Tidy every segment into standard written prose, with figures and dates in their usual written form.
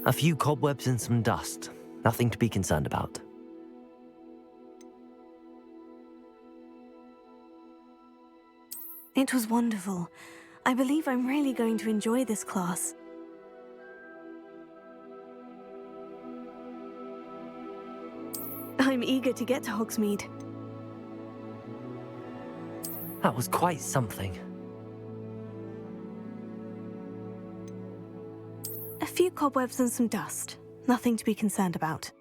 A few cobwebs and some dust. Nothing to be concerned about. It was wonderful. I believe I'm really going to enjoy this class. I'm eager to get to Hogsmeade. That was quite something. A few cobwebs and some dust. Nothing to be concerned about.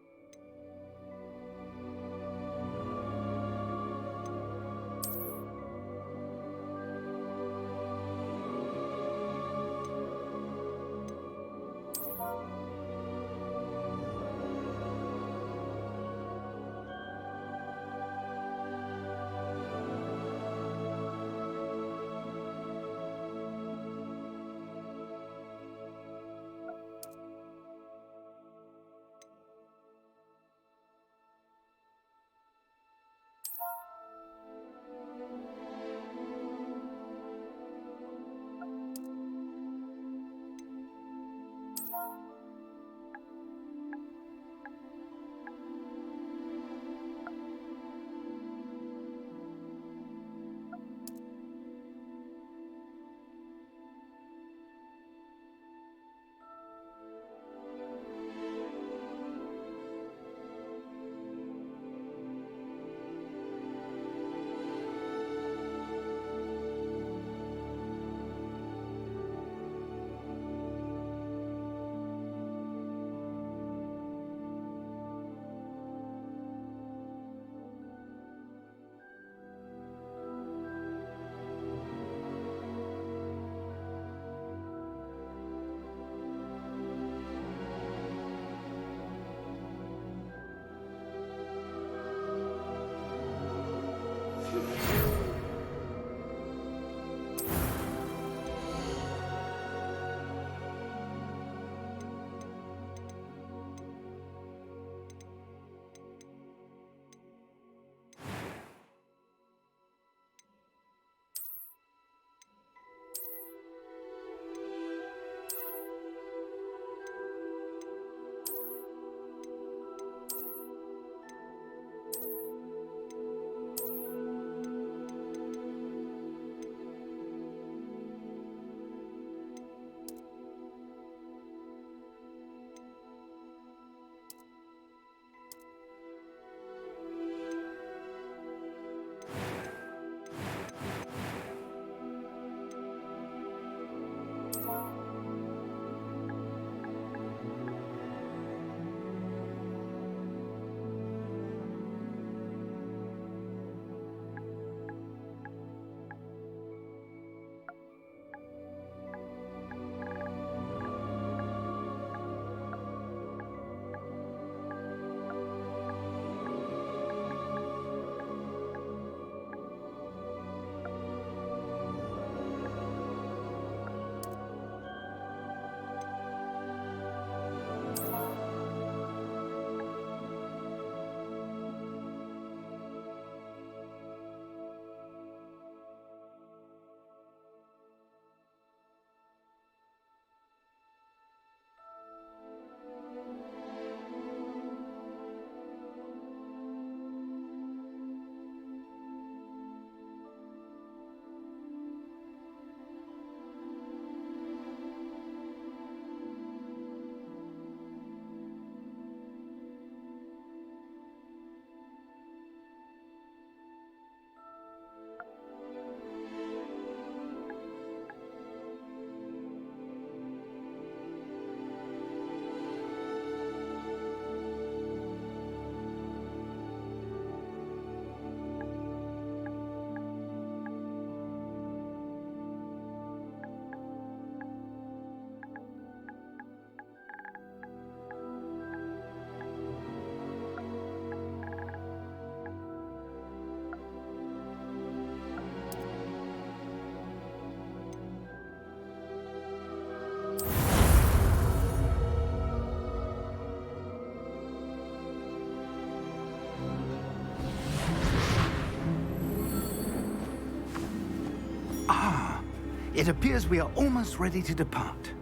It appears we are almost ready to depart.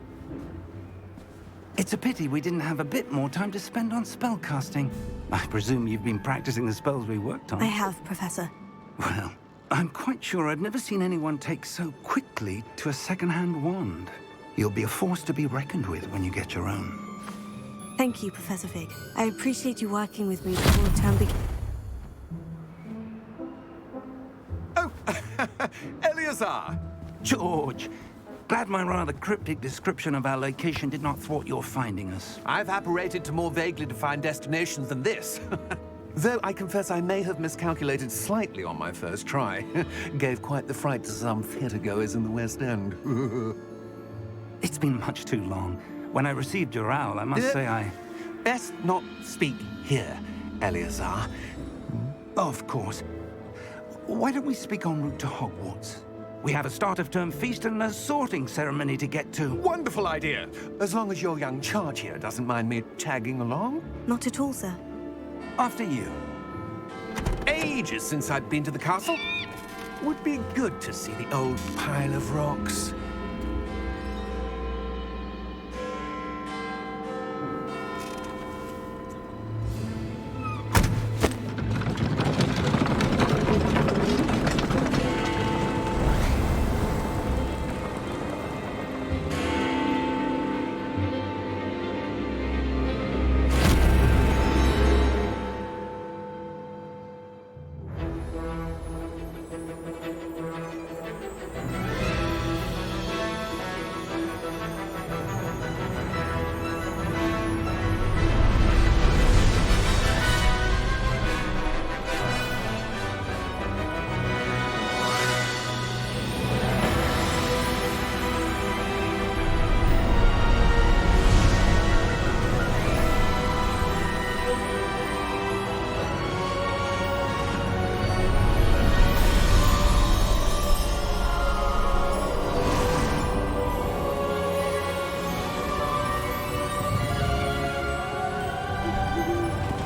It's a pity we didn't have a bit more time to spend on spellcasting. I presume you've been practicing the spells we worked on. I have, Professor. Well, I'm quite sure I've never seen anyone take so quickly to a second-hand wand. You'll be a force to be reckoned with when you get your own. Thank you, Professor Fig. I appreciate you working with me before the term begins. Oh, Eleazar! George, glad my rather cryptic description of our location did not thwart your finding us. I've apparated to more vaguely defined destinations than this. Though I confess I may have miscalculated slightly on my first try. Gave quite the fright to some theatre-goers in the West End. It's been much too long. When I received your owl, I must say I... Best not speak here, Eleazar. Of course. Why don't we speak en route to Hogwarts? We have a start-of-term feast and a sorting ceremony to get to. Wonderful idea! As long as your young charge here doesn't mind me tagging along. Not at all, sir. After you. Ages since I'd been to the castle. Would be good to see the old pile of rocks.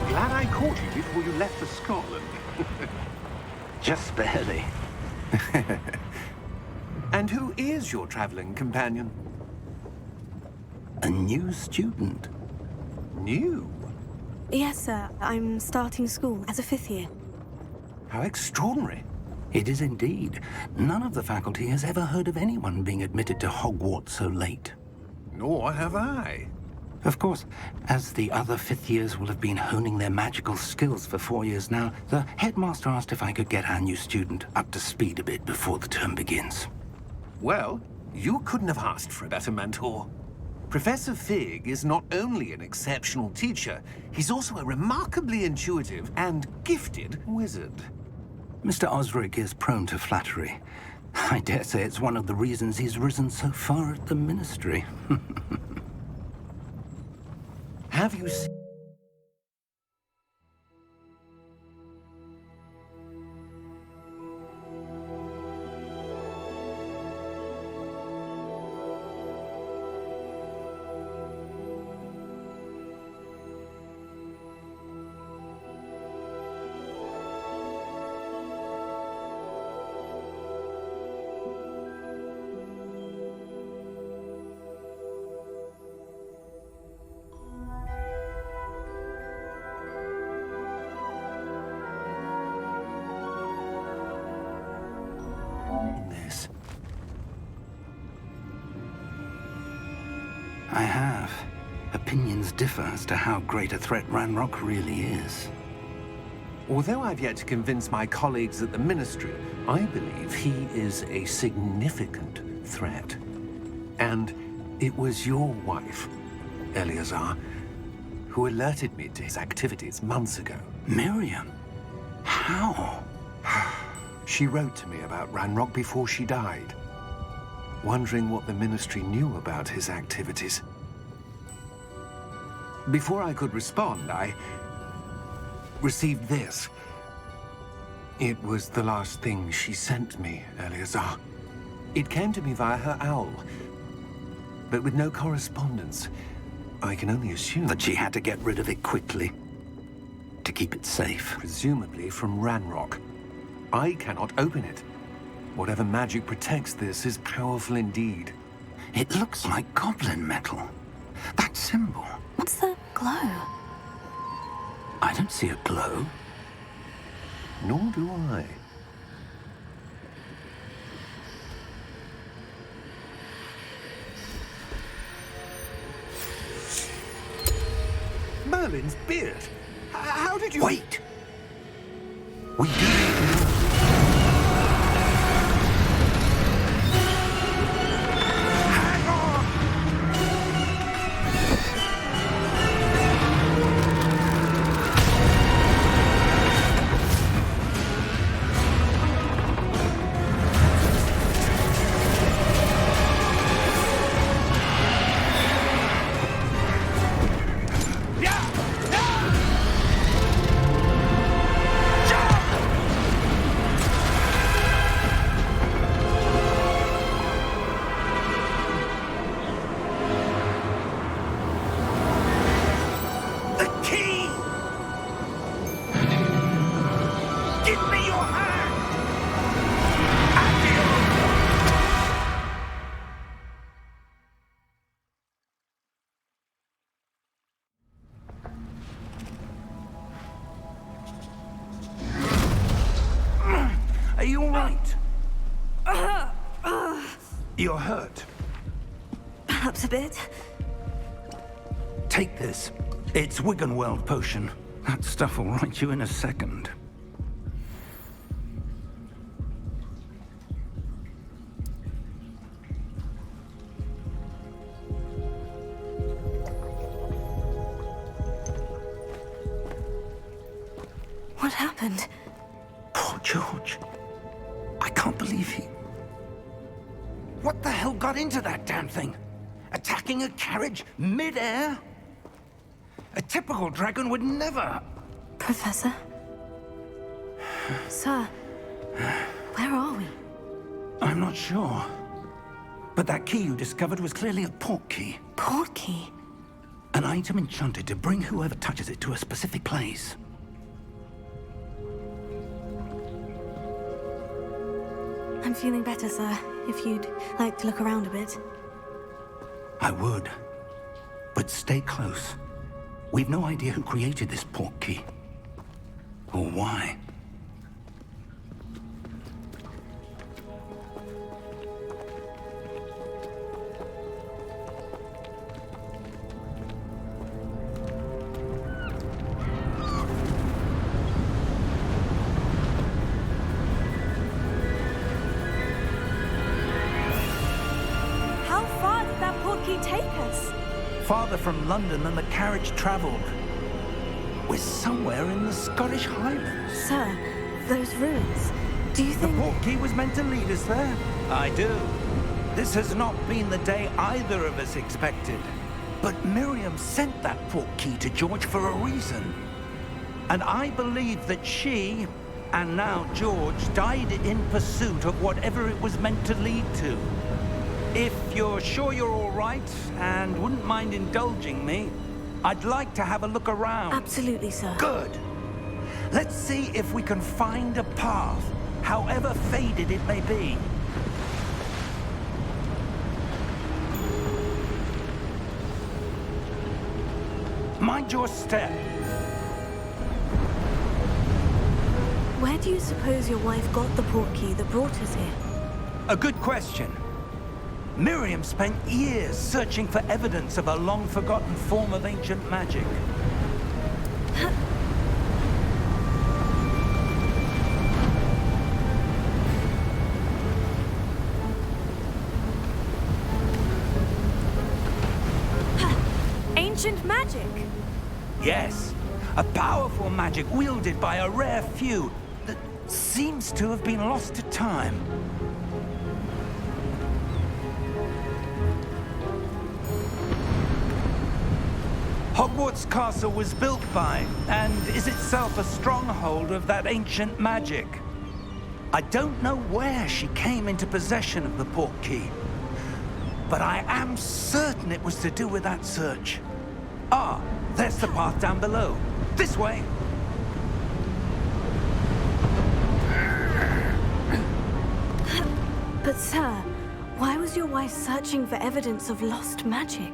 Glad I caught you before you left for Scotland. Just barely. And who is your traveling companion? A new student. New? Yes, sir. I'm starting school as a 5th year. How extraordinary. It is indeed. None of the faculty has ever heard of anyone being admitted to Hogwarts so late. Nor have I. Of course, as the other 5th years will have been honing their magical skills for 4 years now, the headmaster asked if I could get our new student up to speed a bit before the term begins. Well, you couldn't have asked for a better mentor. Professor Fig is not only an exceptional teacher, he's also a remarkably intuitive and gifted wizard. Mr. Osric is prone to flattery. I dare say it's one of the reasons he's risen so far at the Ministry. Have you seen... this? I have. Opinions differ as to how great a threat Ranrock really is. Although I've yet to convince my colleagues at the Ministry, I believe he is a significant threat. And it was your wife, Eleazar, who alerted me to his activities months ago. Miriam? How? She wrote to me about Ranrock before she died, wondering what the Ministry knew about his activities. Before I could respond, I received this. It was the last thing she sent me, Eleazar. It came to me via her owl, but with no correspondence. I can only assume That she had to get rid of it quickly, to keep it safe. presumably from Ranrock. I cannot open it. Whatever magic protects this is powerful indeed. It looks like goblin metal. That symbol. What's the glow? I don't see a glow. Nor do I. Merlin's beard. How did you... Wait! We do. Hang on! Are you all right? You're hurt. Perhaps a bit. Take this. It's Wiggenweld potion. That stuff will right you in a second. What happened? Poor George. I can't believe he... What the hell got into that damn thing? Attacking a carriage mid-air? A typical dragon would never... Professor? Sir, where are we? I'm not sure. But that key you discovered was clearly a port key. Port key? An item enchanted to bring whoever touches it to a specific place. I'm feeling better, sir. If you'd like to look around a bit. I would. But stay close. We've no idea who created this port key. Or why. How far did that port key take us? Farther from London than the carriage traveled. We're somewhere in the Scottish Highlands. Sir, those ruins. Do you The think... port key was meant to lead us there? I do. This has not been the day either of us expected. But Miriam sent that port key to George for a reason. And I believe that she, and now George, died in pursuit of whatever it was meant to lead to. If you're sure you're all right, and wouldn't mind indulging me, I'd like to have a look around. Absolutely, sir. Good. Let's see if we can find a path, however faded it may be. Mind your step. Where do you suppose your wife got the port key that brought us here? A good question. Miriam spent years searching for evidence of a long-forgotten form of ancient magic. Ancient magic? Yes, a powerful magic wielded by a rare few that seems to have been lost to time. Hogwarts Castle was built by, and is itself a stronghold of that ancient magic. I don't know where she came into possession of the port key, but I am certain it was to do with that search. Ah, there's the path down below. This way. But sir, why was your wife searching for evidence of lost magic?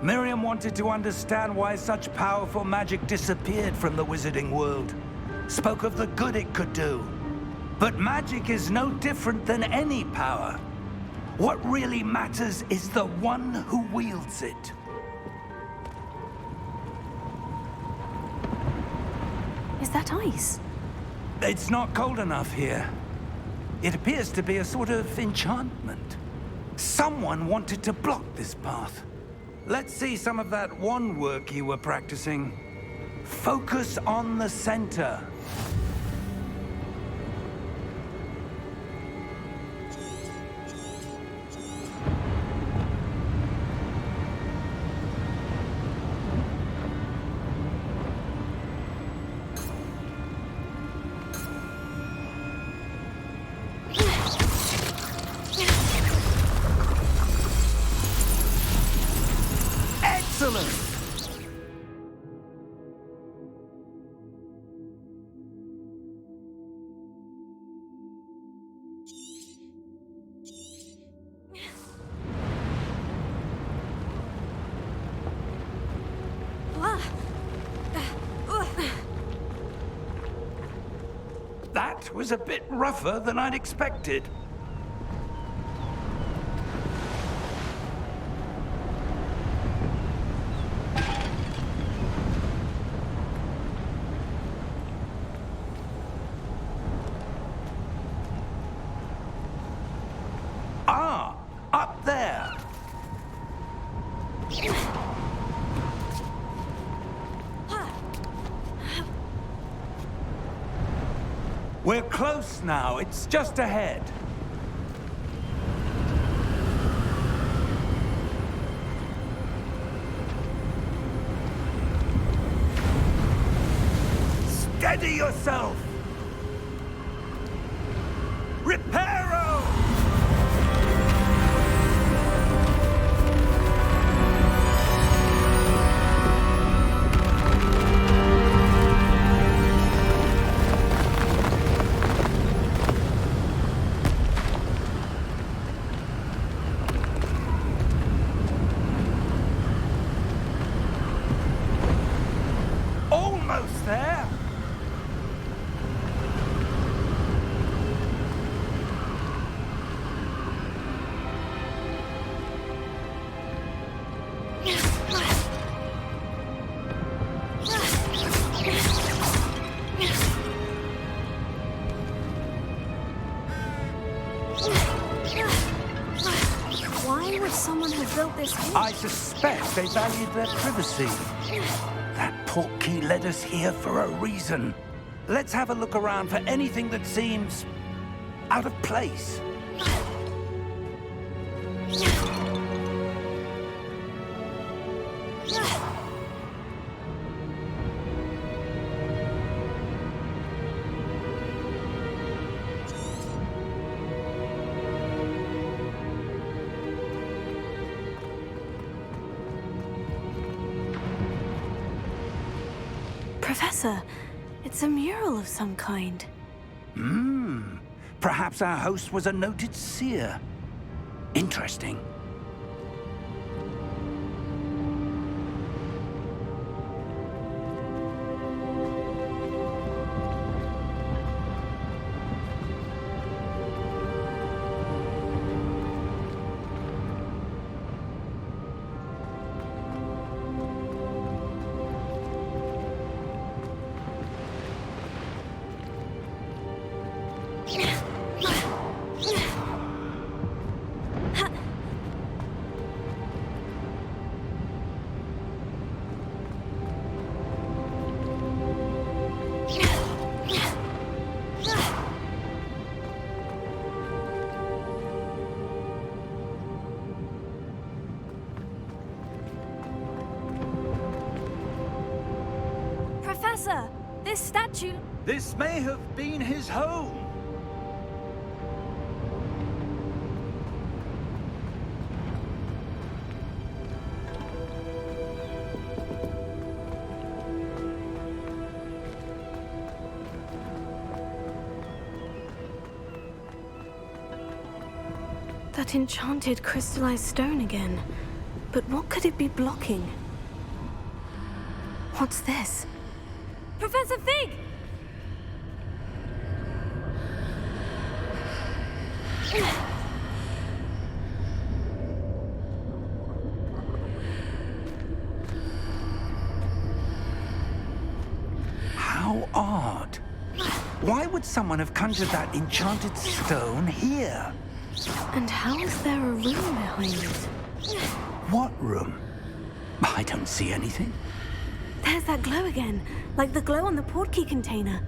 Miriam wanted to understand why such powerful magic disappeared from the wizarding world. Spoke of the good it could do. But magic is no different than any power. What really matters is the one who wields it. Is that ice? It's not cold enough here. It appears to be a sort of enchantment. Someone wanted to block this path. Let's see some of that wand work you were practicing. Focus on the center. Excellent! That was a bit rougher than I'd expected. Ah, up there. We're close now. It's just ahead. Steady yourself. Reparo! Almost there. Why would someone have built this here? I suspect they valued their privacy. That portkey led us here for a reason. Let's have a look around for anything that seems out of place. Professor, it's a mural of some kind. Perhaps our host was a noted seer. Interesting. Professor, this statue... This may have been his home. That enchanted crystallized stone again. But what could it be blocking? What's this? Professor Fig! How odd. Why would someone have conjured that enchanted stone here? And how is there a room behind it? What room? I don't see anything. There's that glow again, like the glow on the portkey container.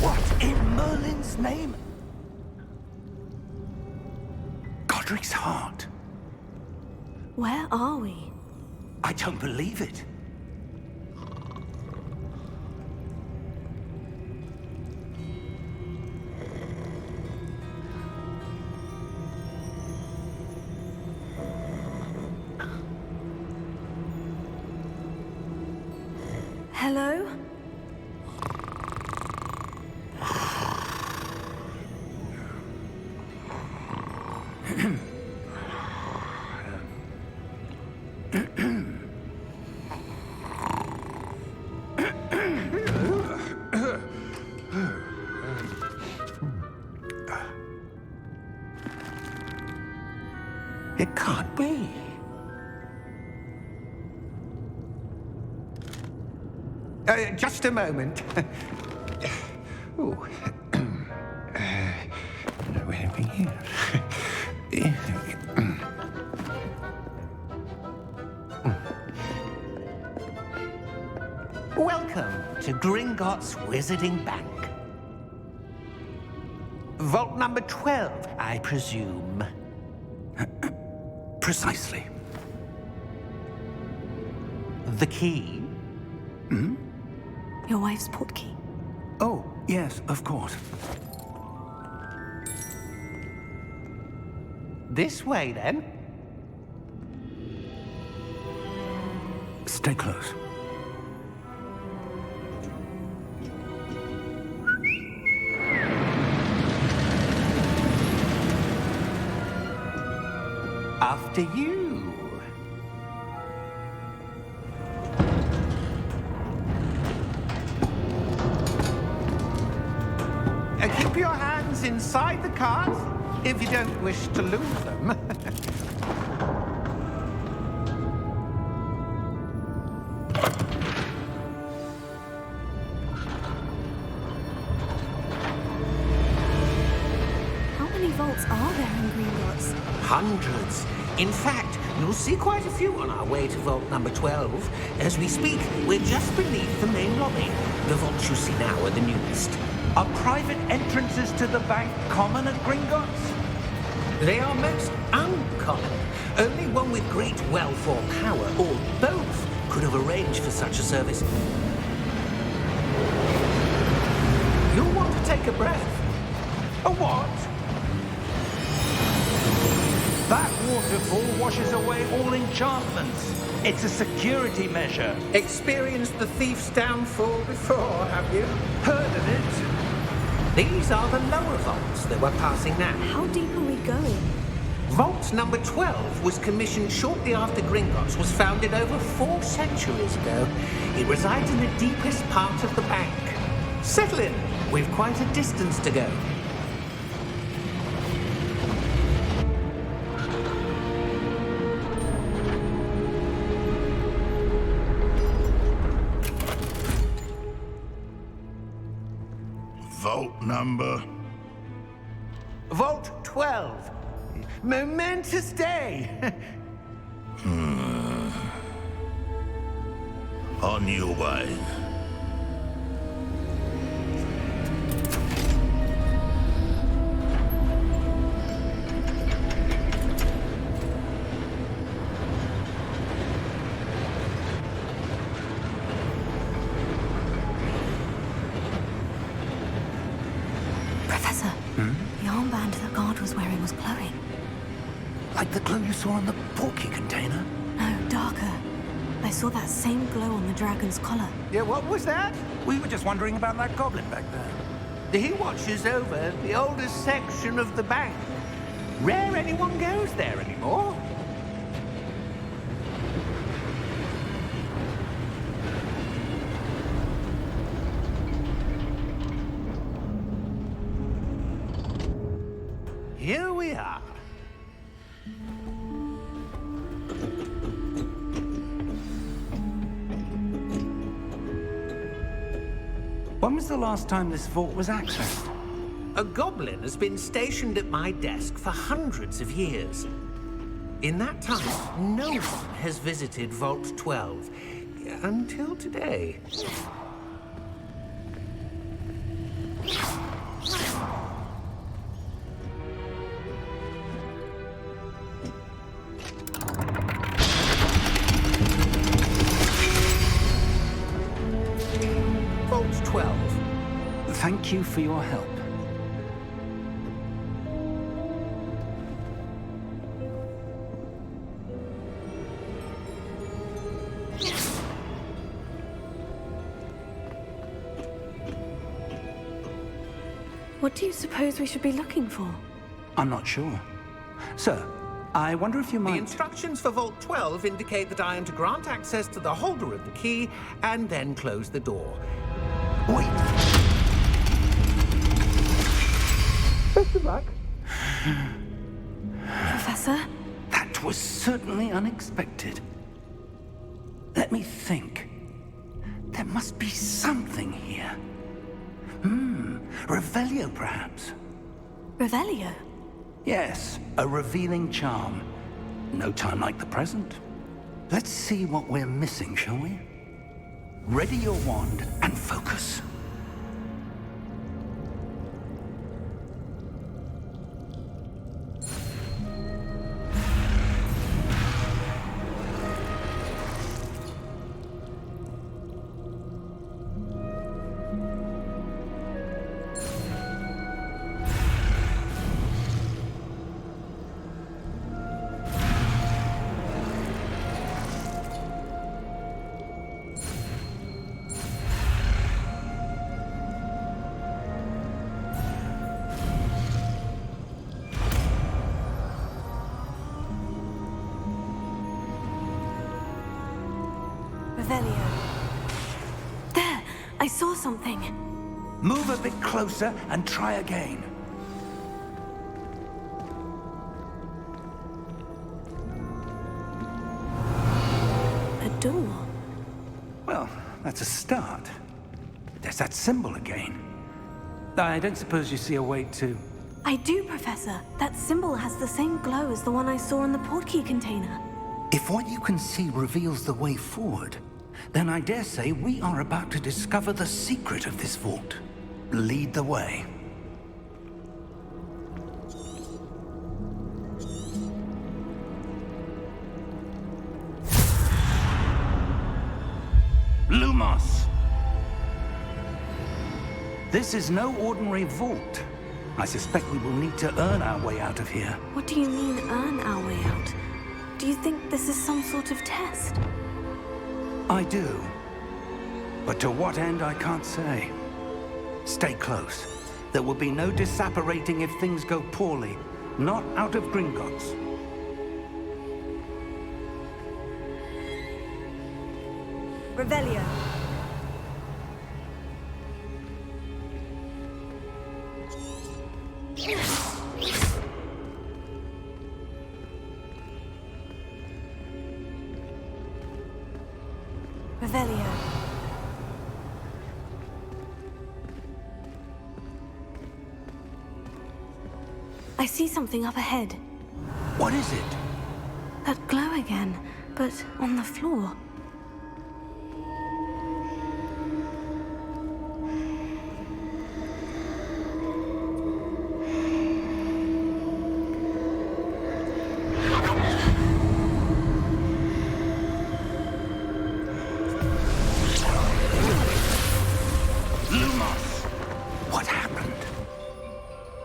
What in Merlin's name? Godric's heart. Where are we? I don't believe it. Hello? It can't be. Just a moment. Oh. No anything here. Welcome to Gringotts Wizarding Bank. Vault number 12, I presume. Precisely. The key? Your wife's portkey. Oh, yes, of course. This way, then. Stay close. After you. Keep your hands inside the cart if you don't wish to lose them. How many vaults are there in Gringotts? Hundreds. In fact, you'll see quite a few on our way to vault number 12. As we speak, we're just beneath the main lobby. The vaults you see now are the newest. Are private entrances to the bank common at Gringotts? They are most uncommon. Only one with great wealth or power, or both, could have arranged for such a service. You'll want to take a breath. A what? That waterfall washes away all enchantments. It's a security measure. Experienced the thief's downfall before, have you? Heard of it? These are the lower vaults that we're passing now. How deep are we going? Vault number 12 was commissioned shortly after Gringotts was founded over 4 centuries ago. It resides in the deepest part of the bank. Settle in. We've quite a distance to go. Vault number? Vault 12. Momentous day. On your way. Professor, the armband that guard was wearing was glowing. Like the glow you saw on the portkey container? No, darker. I saw that same glow on the dragon's collar. Yeah, what was that? We were just wondering about that goblin back there. He watches over the oldest section of the bank. Rare anyone goes there anymore. Here we are. When was the last time this vault was accessed? A goblin has been stationed at my desk for hundreds of years. In that time, no one has visited Vault 12 until today. Vault 12. Thank you for your help. What do you suppose we should be looking for? I'm not sure. Sir, I wonder if you The might... instructions for Vault 12 indicate that I am to grant access to the holder of the key and then close the door. Wait! Best of luck. Professor? That was certainly unexpected. Let me think. There must be something here. Revelio, perhaps? Revelio? Yes, a revealing charm. No time like the present. Let's see what we're missing, shall we? Ready your wand and focus. Revelio. There! I saw something. Move a bit closer and try again. A door. Well, that's a start. There's that symbol again. I don't suppose you see a way to... I do, Professor. That symbol has the same glow as the one I saw in the portkey container. If what you can see reveals the way forward, then I dare say we are about to discover the secret of this vault. Lead the way. Lumos! This is no ordinary vault. I suspect we will need to earn our way out of here. What do you mean, earn our way out? Do you think this is some sort of test? I do. But to what end, I can't say. Stay close. There will be no disapparating if things go poorly. Not out of Gringotts. Revelio. Revelio. I see something up ahead. What is it? That glow again, but on the floor.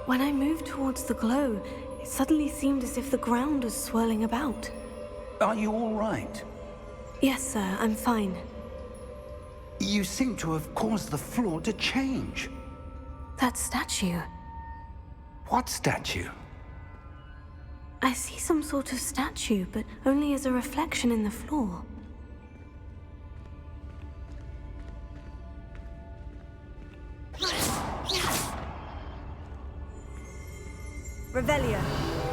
When I moved towards the glow, it suddenly seemed as if the ground was swirling about. Are you all right? Yes, sir, I'm fine. You seem to have caused the floor to change. That statue. What statue? I see some sort of statue, but only as a reflection in the floor. Revelio.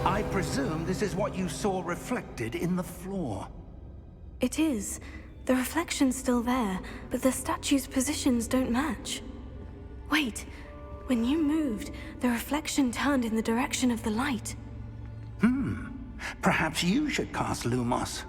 I presume this is what you saw reflected in the floor. It is. The reflection's still there, but the statue's positions don't match. Wait, when you moved, the reflection turned in the direction of the light. Perhaps you should cast Lumos.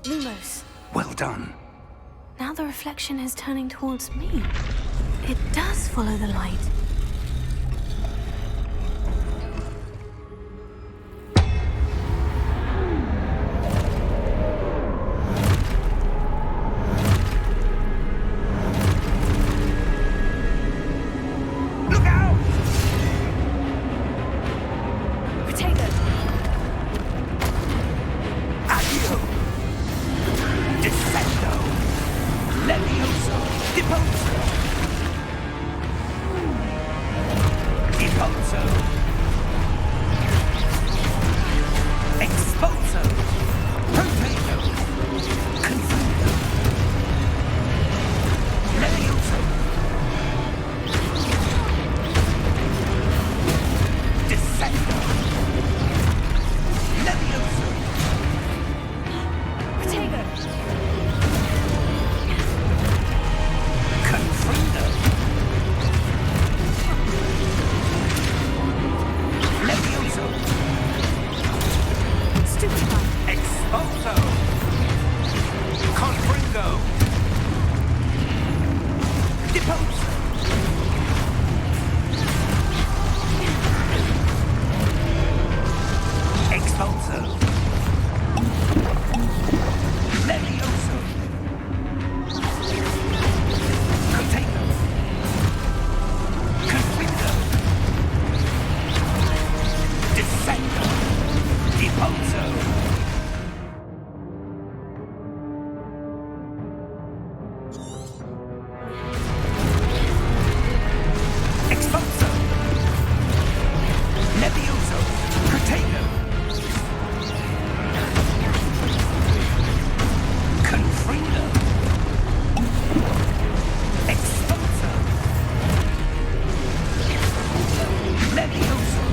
Lumos. Well done. Now the reflection is turning towards me. It does follow the light. Look out! Potato. Accio! Descendo! Levioso! Deposo! Deposo! Exposo! Potato! Confundo! Levioso! Descendo! Levioso! Potato. Confundo! Levioso! Stupefy. Exposo! Confringo! Deposo! Exposo! Levioso! Potato! Confringo! Descendo! Deposo! Exposo! Levioso! Potato! Confringo! Exposo! Levioso!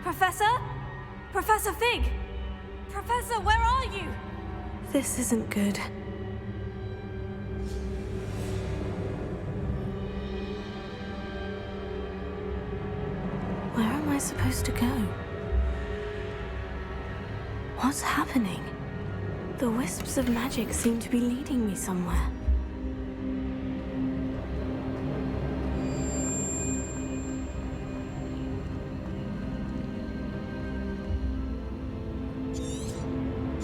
Professor? Professor Fig? Professor, where are you? This isn't good. Where am I supposed to go? What's happening? The wisps of magic seem to be leading me somewhere.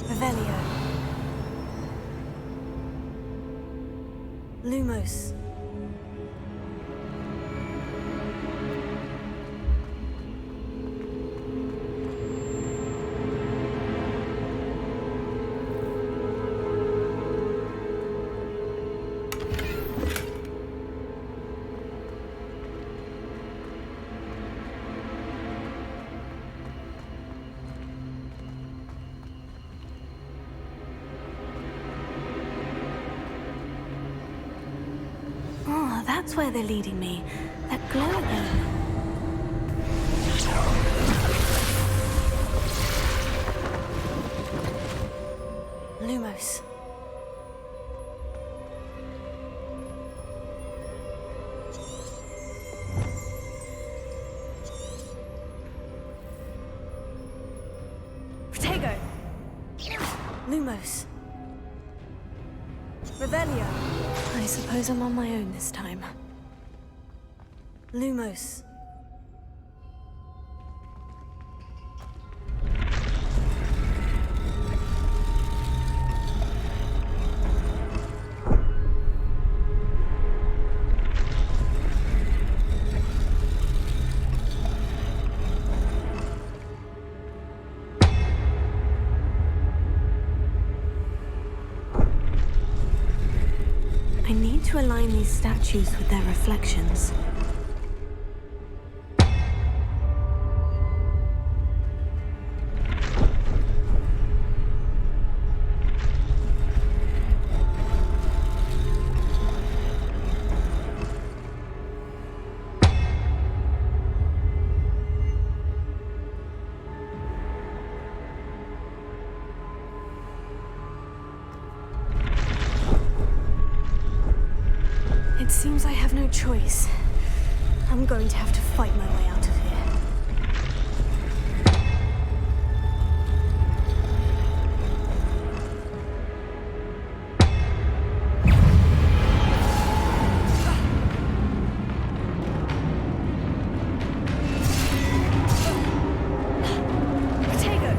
Revelio. Lumos. Oh, that's where they're leading me. That glow again. Lumos. Protego. Lumos. Revelio. I suppose I'm on my own this time. Lumos. I need to align these statues with their reflections. It seems I have no choice. I'm going to have to fight my way out of here. Protego.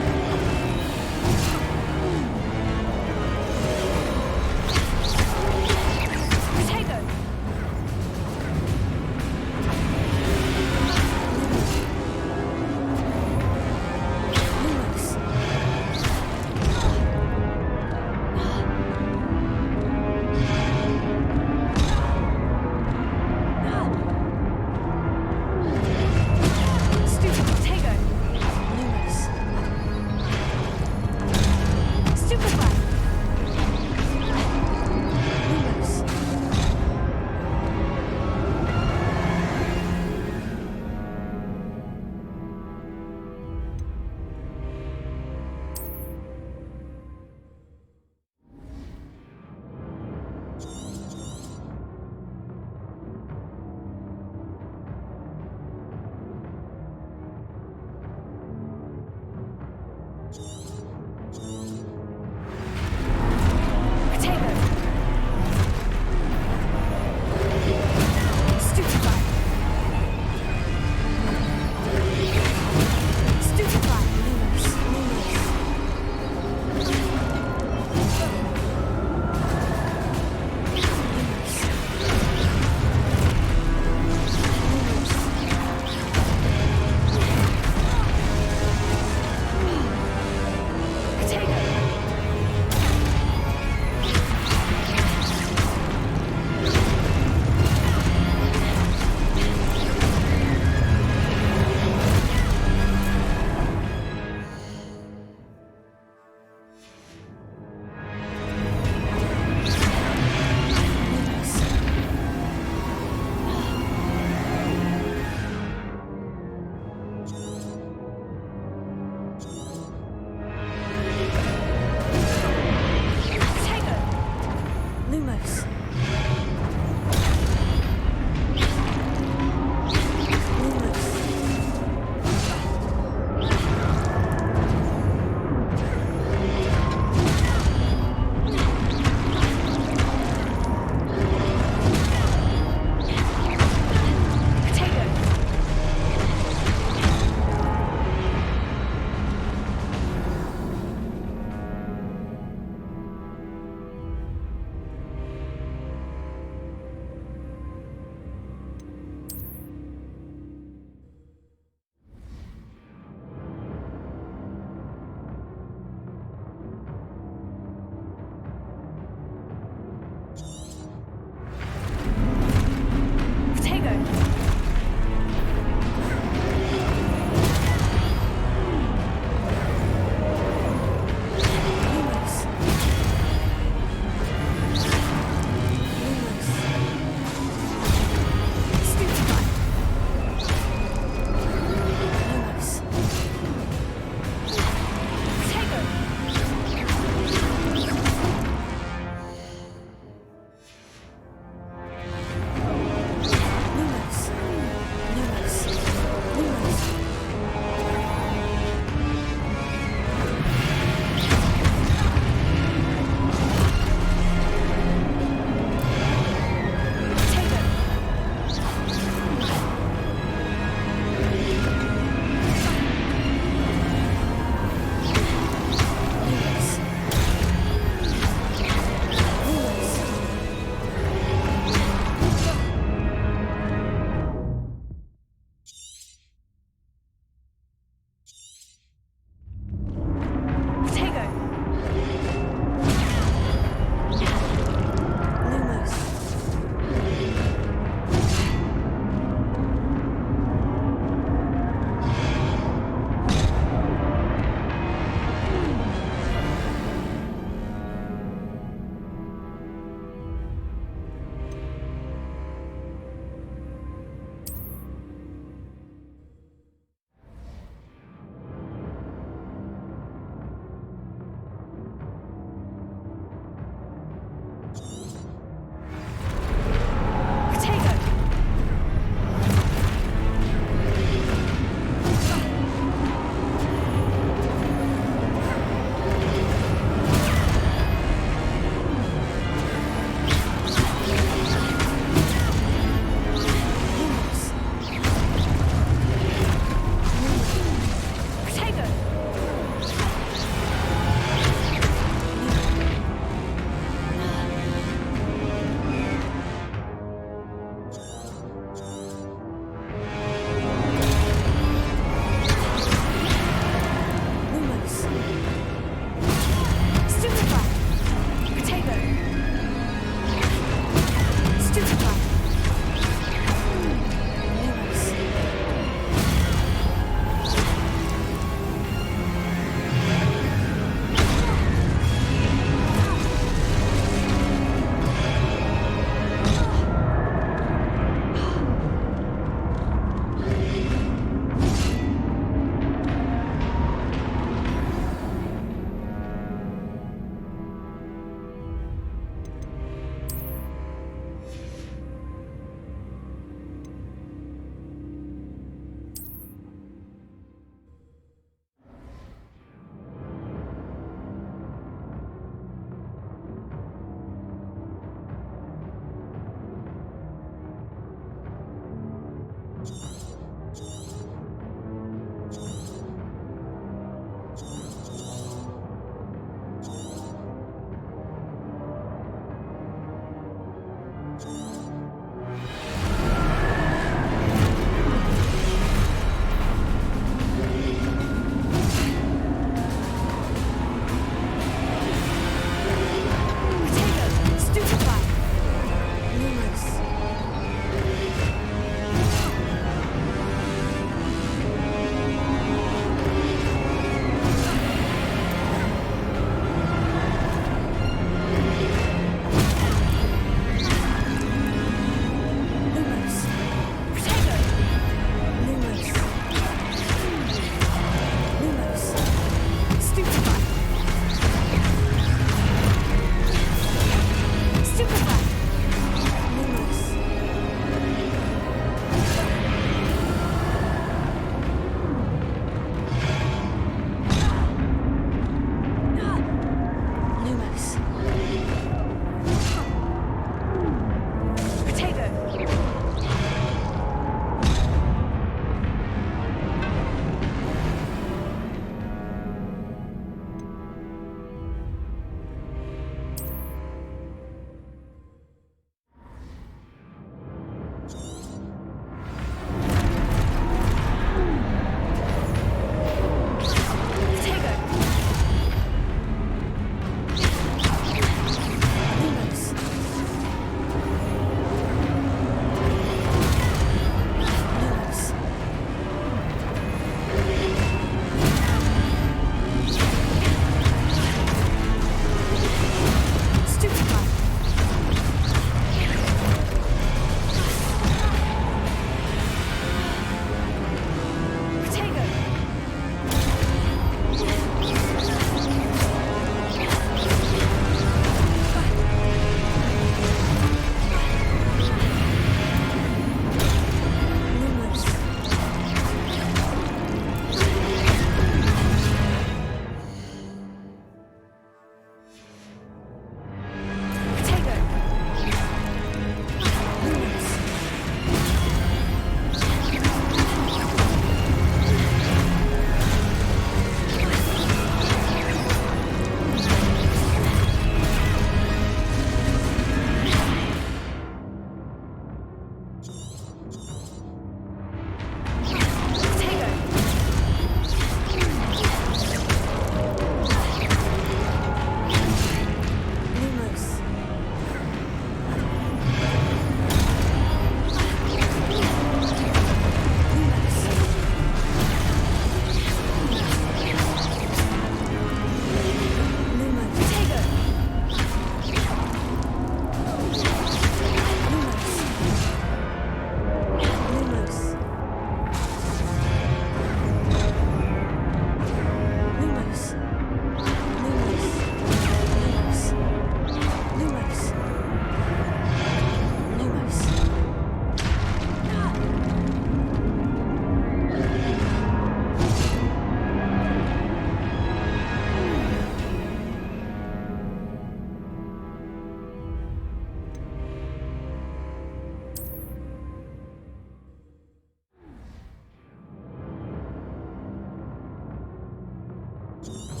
Lumos.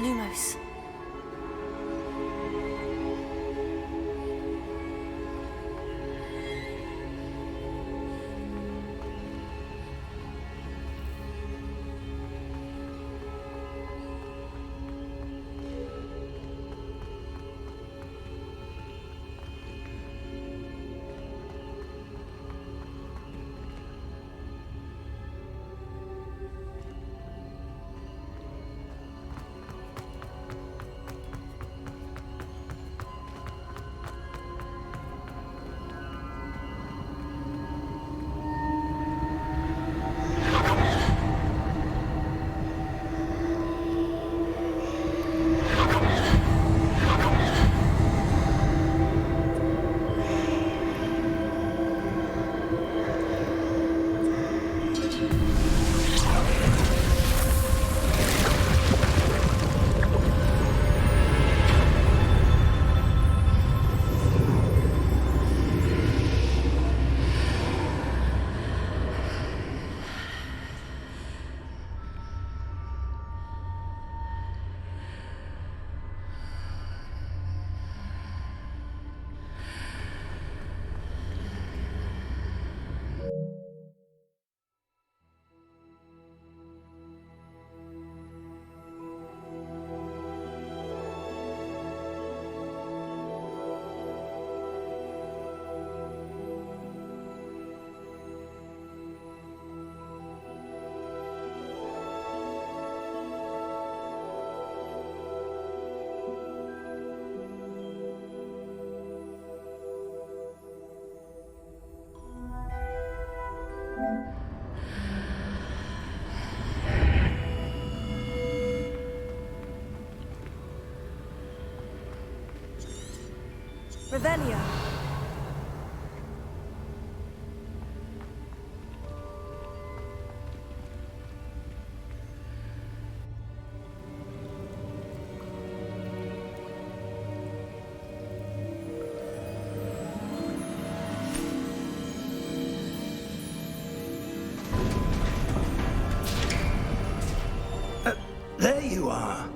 Lumos. Revelio. There you are.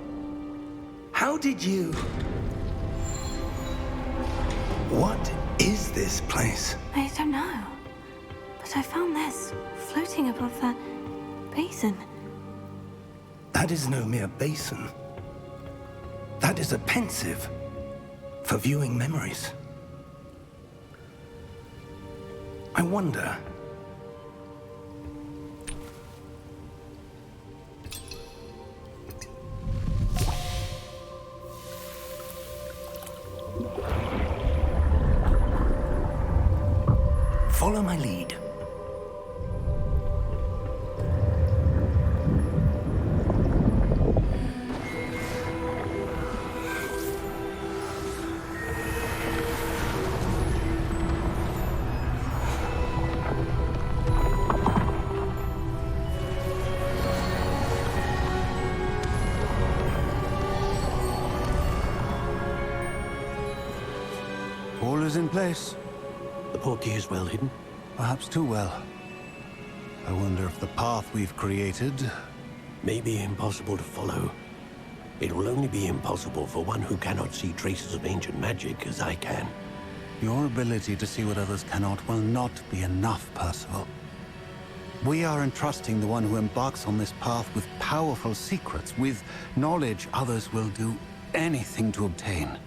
How did you... What is this place? I don't know. But I found this floating above that basin. That is no mere basin. That is a pensive for viewing memories. I wonder... Follow my lead. All is in place. The portkey is well hidden. Perhaps too well. I wonder if the path we've created... May be impossible to follow. It will only be impossible for one who cannot see traces of ancient magic as I can. Your ability to see what others cannot will not be enough, Percival. We are entrusting the one who embarks on this path with powerful secrets, with knowledge others will do anything to obtain.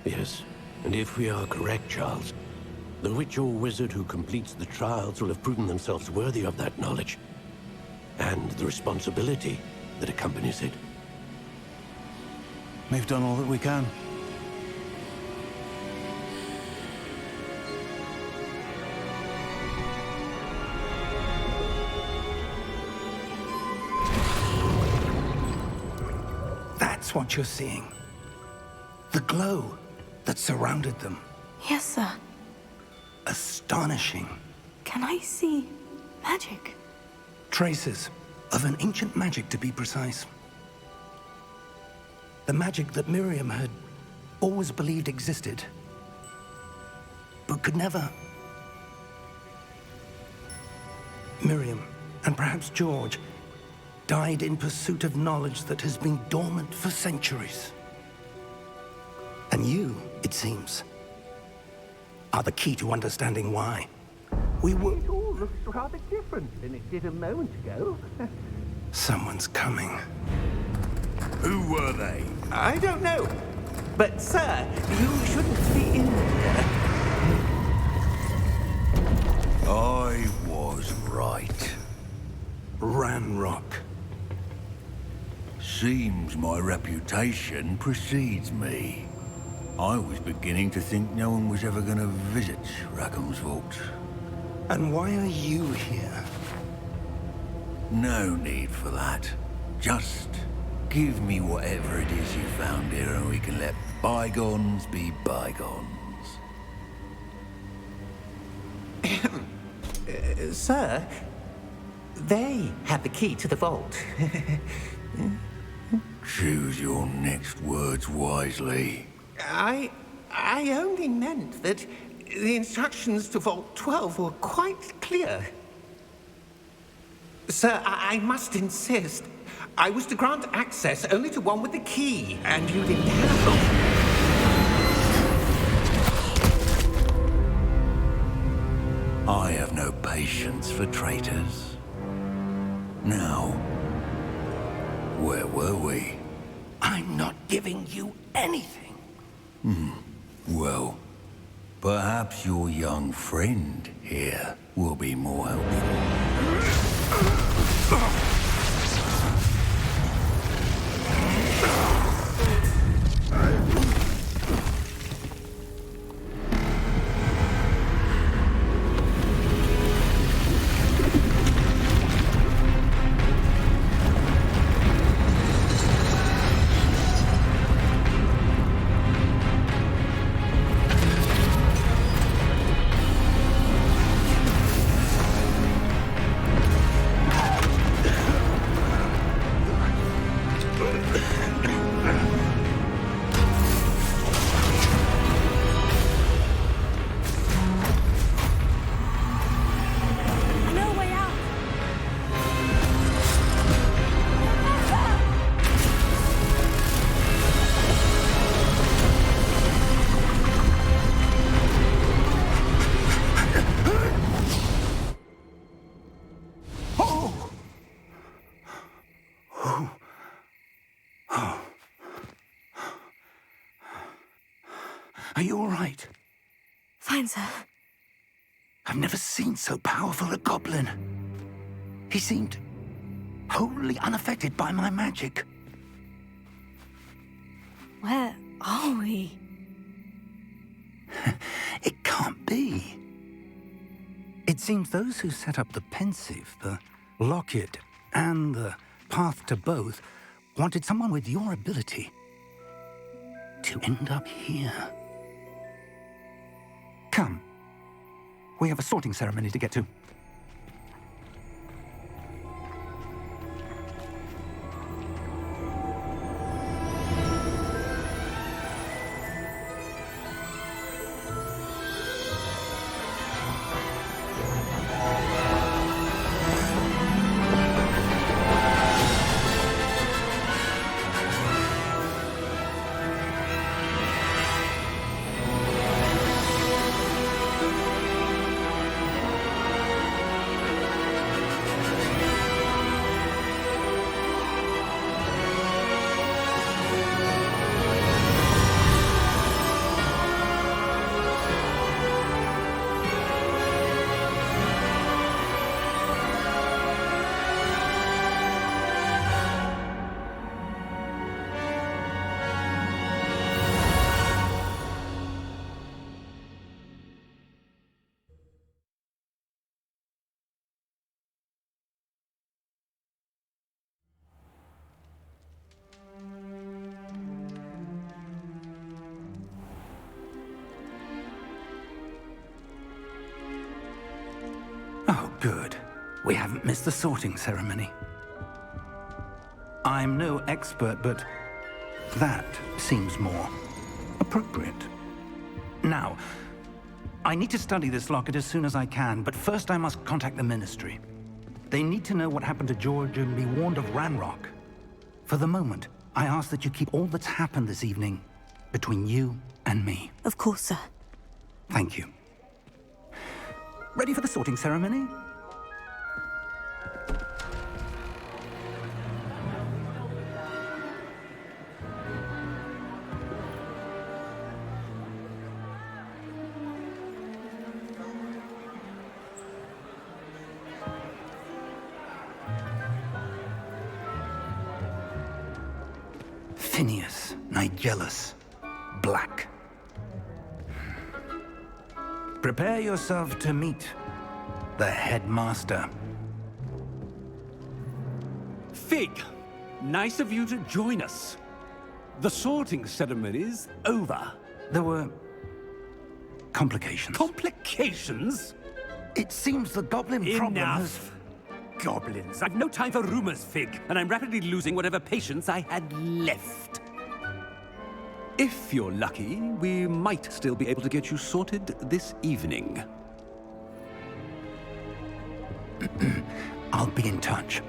Yes, and if we are correct, Charles, the witch or wizard who completes the trials will have proven themselves worthy of that knowledge, and the responsibility that accompanies it. We've done all that we can. That's what you're seeing. The glow that surrounded them. Yes, sir. Astonishing. Can I see magic? Traces of an ancient magic, to be precise. The magic that Miriam had always believed existed, but could never. Miriam, and perhaps George, died in pursuit of knowledge that has been dormant for centuries. And you, it seems, are the key to understanding why. We were... It all looks rather different than it did a moment ago. Someone's coming. Who were they? I don't know. But, sir, you shouldn't be in here. I was right. Ranrock. Seems my reputation precedes me. I was beginning to think no one was ever going to visit Rackham's vault. And why are you here? No need for that. Just give me whatever it is you found here and we can let bygones be bygones. Sir, they have the key to the vault. Choose your next words wisely. I only meant that the instructions to Vault 12 were quite clear. Sir, I must insist. I was to grant access only to one with the key, and you didn't have them. I have no patience for traitors. Now, where were we? I'm not giving you anything. Well, perhaps your young friend here will be more helpful. Are you all right? Fine, sir. I've never seen so powerful a goblin. He seemed wholly unaffected by my magic. Where are we? It can't be. It seems those who set up the pensive, the locket, and the path to both wanted someone with your ability to end up here. Come. We have a sorting ceremony to get to. Oh, good. We haven't missed the sorting ceremony. I'm no expert, but that seems more appropriate. Now, I need to study this locket as soon as I can, but first I must contact the Ministry. They need to know what happened to George and be warned of Ranrock. For the moment, I ask that you keep all that's happened this evening between you and me. Of course, sir. Thank you. Ready for the sorting ceremony? Phineas, Nigellus, Black. Prepare yourself to meet the headmaster. Fig, nice of you to join us. The sorting ceremony's over. There were complications. Complications? It seems the goblin problem has... Enough! Goblins. I've no time for rumors, Fig, and I'm rapidly losing whatever patience I had left. If you're lucky, we might still be able to get you sorted this evening. I'll be in touch.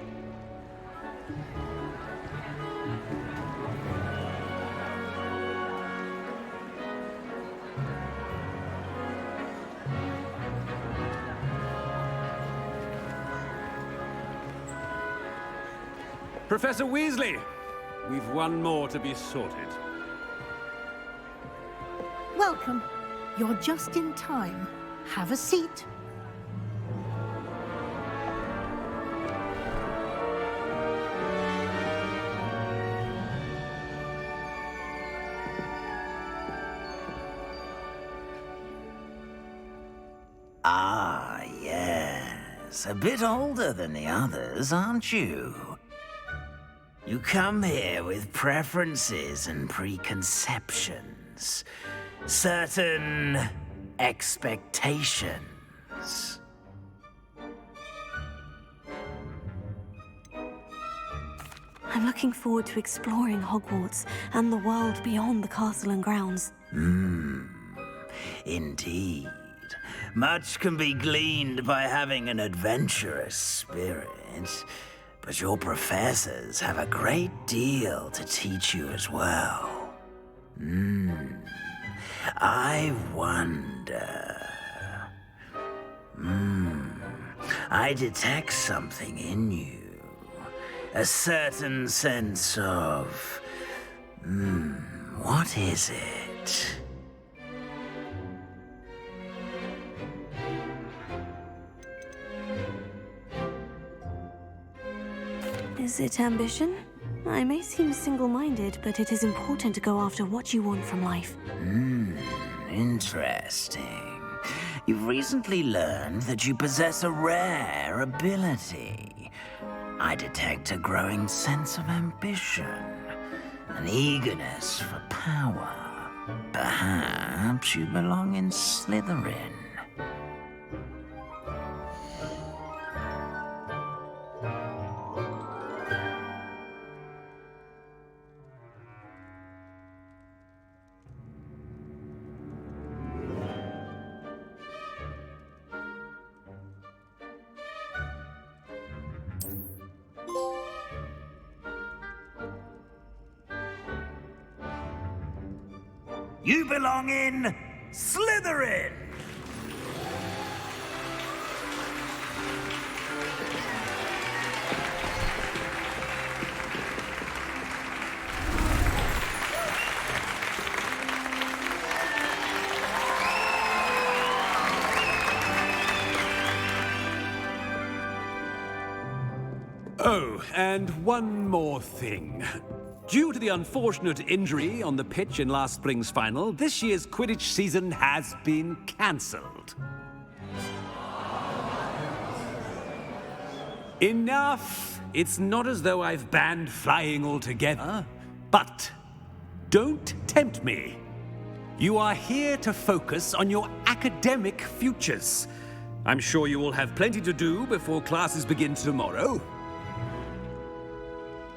Professor Weasley, we've one more to be sorted. Welcome. You're just in time. Have a seat. Ah, yes. A bit older than the others, aren't you? You come here with preferences and preconceptions. Certain expectations. I'm looking forward to exploring Hogwarts and the world beyond the castle and grounds. Indeed. Much can be gleaned by having an adventurous spirit, but your professors have a great deal to teach you as well. I wonder... I detect something in you. A certain sense of... what is it? Is it ambition? I may seem single-minded, but it is important to go after what you want from life. Interesting. You've recently learned that you possess a rare ability. I detect a growing sense of ambition, an eagerness for power. Perhaps you belong in Slytherin. You belong in Slytherin! Oh, and one more thing. Due to the unfortunate injury on the pitch in last spring's final, this year's Quidditch season has been cancelled. Enough! It's not as though I've banned flying altogether, but don't tempt me. You are here to focus on your academic futures. I'm sure you will have plenty to do before classes begin tomorrow.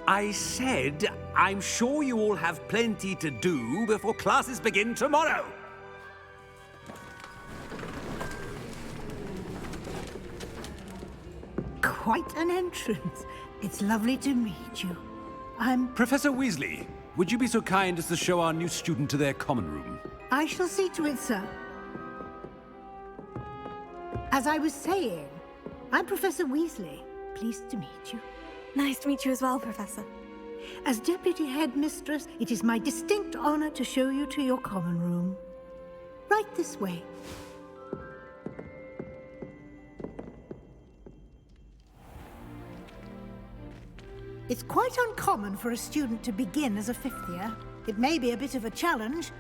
I said, I'm sure you all have plenty to do before classes begin tomorrow. Quite an entrance. It's lovely to meet you. I'm... Professor Weasley, would you be so kind as to show our new student to their common room? I shall see to it, sir. As I was saying, I'm Professor Weasley. Pleased to meet you. Nice to meet you as well, Professor. As Deputy Headmistress, it is my distinct honor to show you to your common room. Right this way. It's quite uncommon for a student to begin as a fifth year. It may be a bit of a challenge,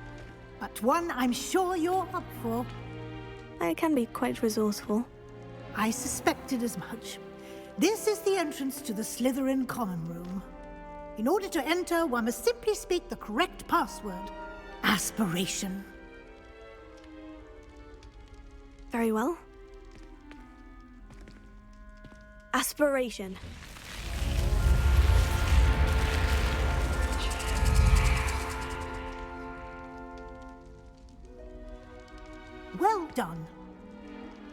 but one I'm sure you're up for. I can be quite resourceful. I suspected as much. This is the entrance to the Slytherin common room. In order to enter, one must simply speak the correct password. Aspiration. Very well. Aspiration. Well done.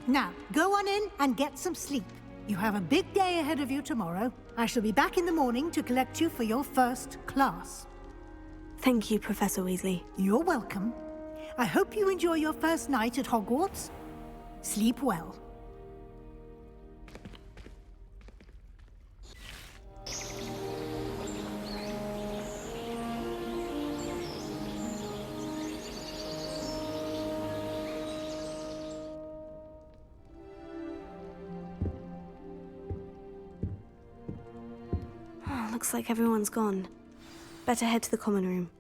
Now, go on in and get some sleep. You have a big day ahead of you tomorrow. I shall be back in the morning to collect you for your first class. Thank you, Professor Weasley. You're welcome. I hope you enjoy your first night at Hogwarts. Sleep well. Looks like everyone's gone. Better head to the common room.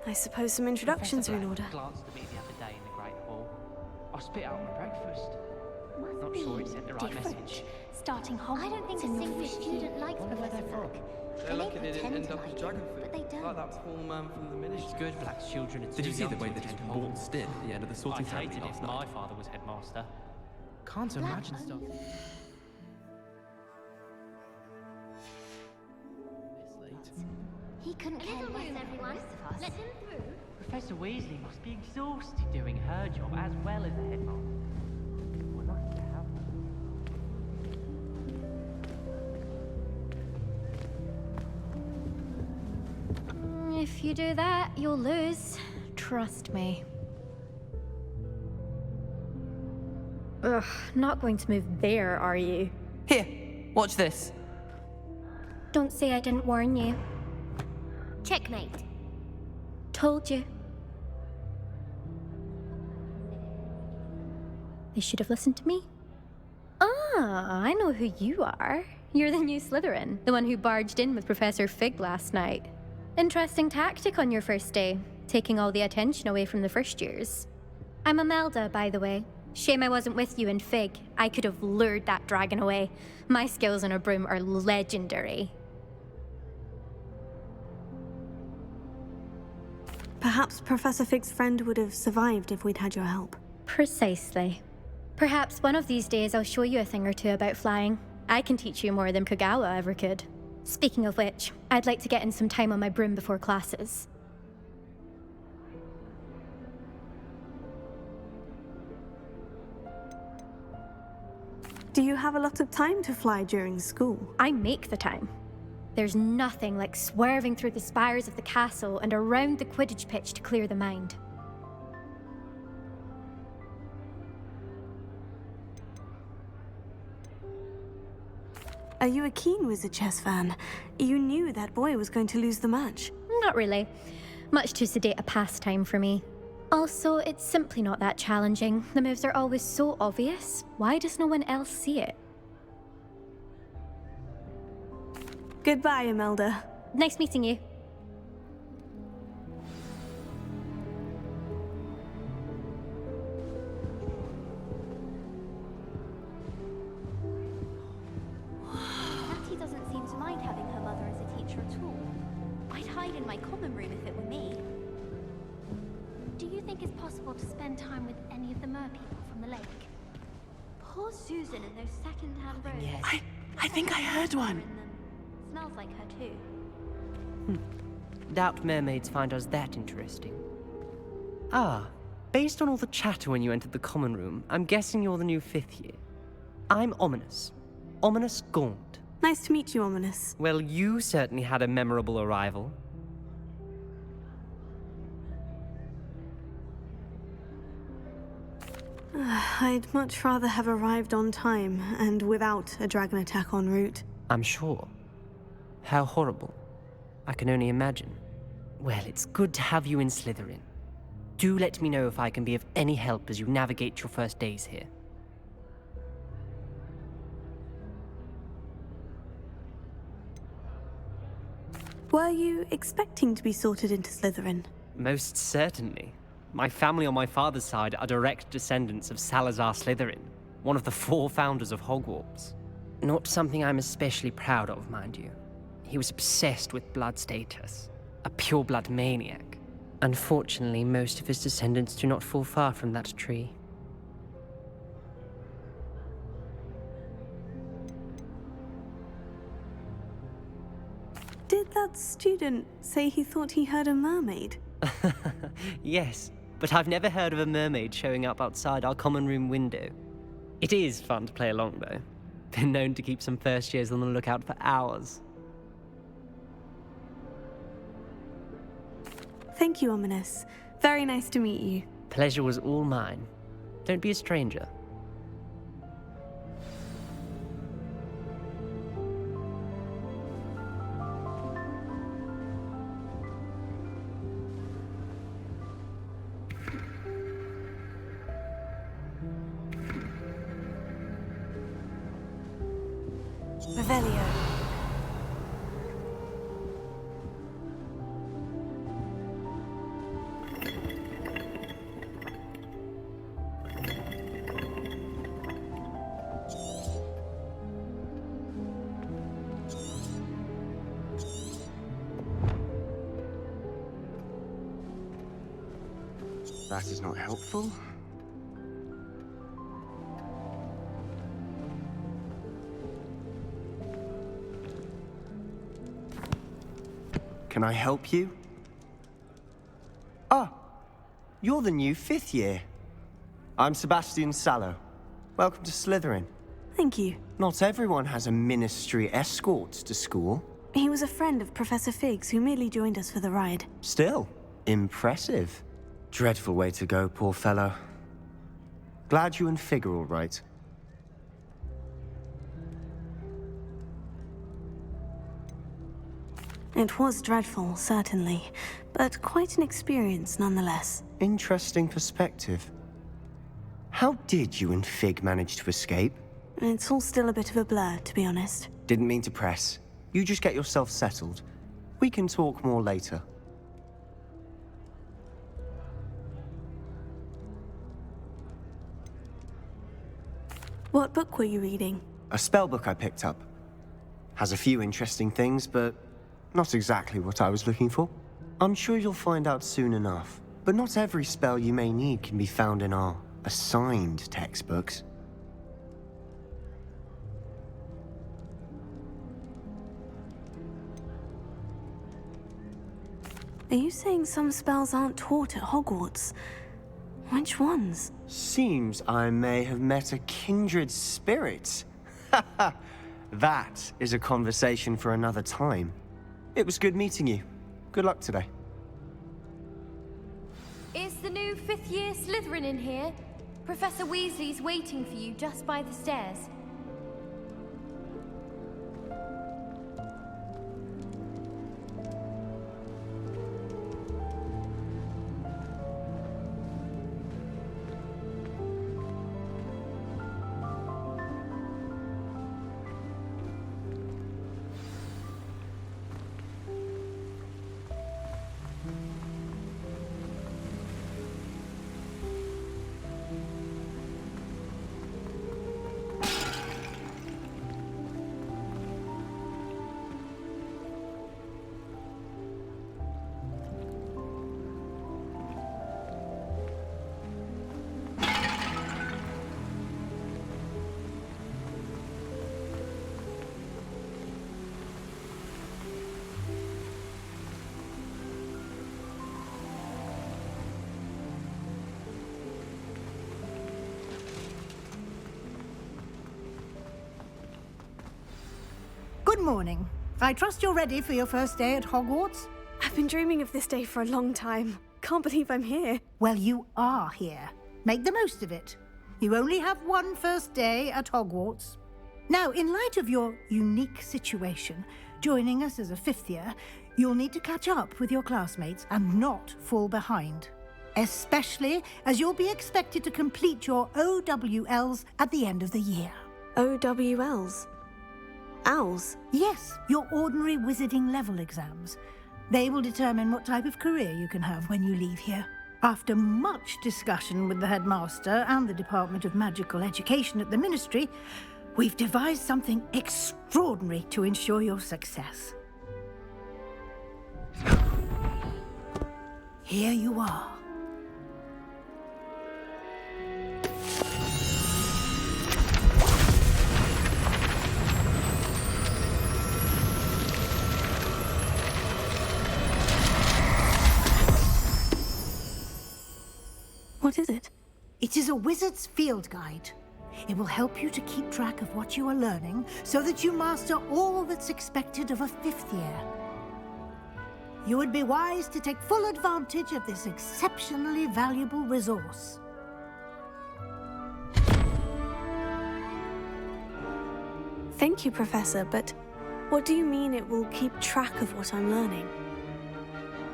I suppose some introductions are in order. Glanced at me the other day in the Great Hall. I spit out my breakfast. Not sure it sent the right message. Starting Hogwarts. I don't think a single student likes Professor Fig. They're lucky they didn't end up as dragon food, but they don't. like that poor man from the ministry. It's good black children are too Did you see the young way to they just attend waltzed in at the end of the sorting I'd ceremony hate it last if my night? father was headmaster. Can't imagine stuff. He couldn't care less, everyone. Let him through. Professor Weasley must be exhausted doing her job as well as the headmaster. We're lucky to have her. If you do that, you'll lose. Trust me. Ugh, not going to move there, are you? Here, watch this. Don't say I didn't warn you. Checkmate. Told you. They should have listened to me. Ah, I know who you are. You're the new Slytherin, the one who barged in with Professor Fig last night. Interesting tactic on your first day, taking all the attention away from the first years. I'm Imelda, by the way. Shame I wasn't with you in Fig. I could have lured that dragon away. My skills on a broom are legendary. Perhaps Professor Fig's friend would have survived if we'd had your help. Precisely. Perhaps one of these days I'll show you a thing or two about flying. I can teach you more than Kogawa ever could. Speaking of which, I'd like to get in some time on my broom before classes. Do you have a lot of time to fly during school? I make the time. There's nothing like swerving through the spires of the castle and around the Quidditch pitch to clear the mind. Are you a keen Wizard chess fan? You knew that boy was going to lose the match. Not really. Much too sedate a pastime for me. Also, it's simply not that challenging. The moves are always so obvious. Why does no one else see it? Goodbye, Imelda. Nice meeting you. Natty doesn't seem to mind having her mother as a teacher at all. I'd hide in my common room if it were me. Do you think it's possible to spend time with any of the merpeople from the lake? Poor Susan in those second-hand robes. Yes. I think I heard one. Smells like her too. Doubt mermaids find us that interesting. Ah, based on all the chatter when you entered the common room, I'm guessing you're the new 5th year. I'm Ominous. Ominous Gaunt. Nice to meet you, Ominous. Well, you certainly had a memorable arrival. I'd much rather have arrived on time and without a dragon attack en route. I'm sure. How horrible. I can only imagine. Well, it's good to have you in Slytherin. Do let me know if I can be of any help as you navigate your first days here. Were you expecting to be sorted into Slytherin? Most certainly. My family on my father's side are direct descendants of Salazar Slytherin, one of the 4 founders of Hogwarts. Not something I'm especially proud of, mind you. He was obsessed with blood status, a pure-blood maniac. Unfortunately, most of his descendants do not fall far from that tree. Did that student say he thought he heard a mermaid? Yes, but I've never heard of a mermaid showing up outside our common room window. It is fun to play along, though. Been known to keep some first years on the lookout for hours. Thank you, Ominous. Very nice to meet you. Pleasure was all mine. Don't be a stranger. Revelio. That is not helpful. Can I help you? Ah, you're the new 5th year. I'm Sebastian Sallow. Welcome to Slytherin. Thank you. Not everyone has a ministry escort to school. He was a friend of Professor Fig's who merely joined us for the ride. Still, impressive. Dreadful way to go, poor fellow. Glad you and Fig are all right. It was dreadful, certainly, but quite an experience nonetheless. Interesting perspective. How did you and Fig manage to escape? It's all still a bit of a blur, to be honest. Didn't mean to press. You just get yourself settled. We can talk more later. What book were you reading? A spellbook I picked up. Has a few interesting things, but not exactly what I was looking for. I'm sure you'll find out soon enough. But not every spell you may need can be found in our assigned textbooks. Are you saying some spells aren't taught at Hogwarts? Which ones? Seems I may have met a kindred spirit. That is a conversation for another time. It was good meeting you. Good luck today. Is the new 5th year Slytherin in here? Professor Weasley's waiting for you just by the stairs. Good morning. I trust you're ready for your first day at Hogwarts? I've been dreaming of this day for a long time. Can't believe I'm here. Well, you are here. Make the most of it. You only have one first day at Hogwarts. Now, in light of your unique situation, joining us as a fifth year, you'll need to catch up with your classmates and not fall behind. Especially as you'll be expected to complete your OWLs at the end of the year. OWLs? Owls? Yes, your ordinary wizarding level exams. They will determine what type of career you can have when you leave here. After much discussion with the headmaster and the Department of Magical Education at the Ministry, we've devised something extraordinary to ensure your success. Here you are. What is it? It is a wizard's field guide. It will help you to keep track of what you are learning so that you master all that's expected of a fifth year. You would be wise to take full advantage of this exceptionally valuable resource. Thank you, Professor, but what do you mean it will keep track of what I'm learning?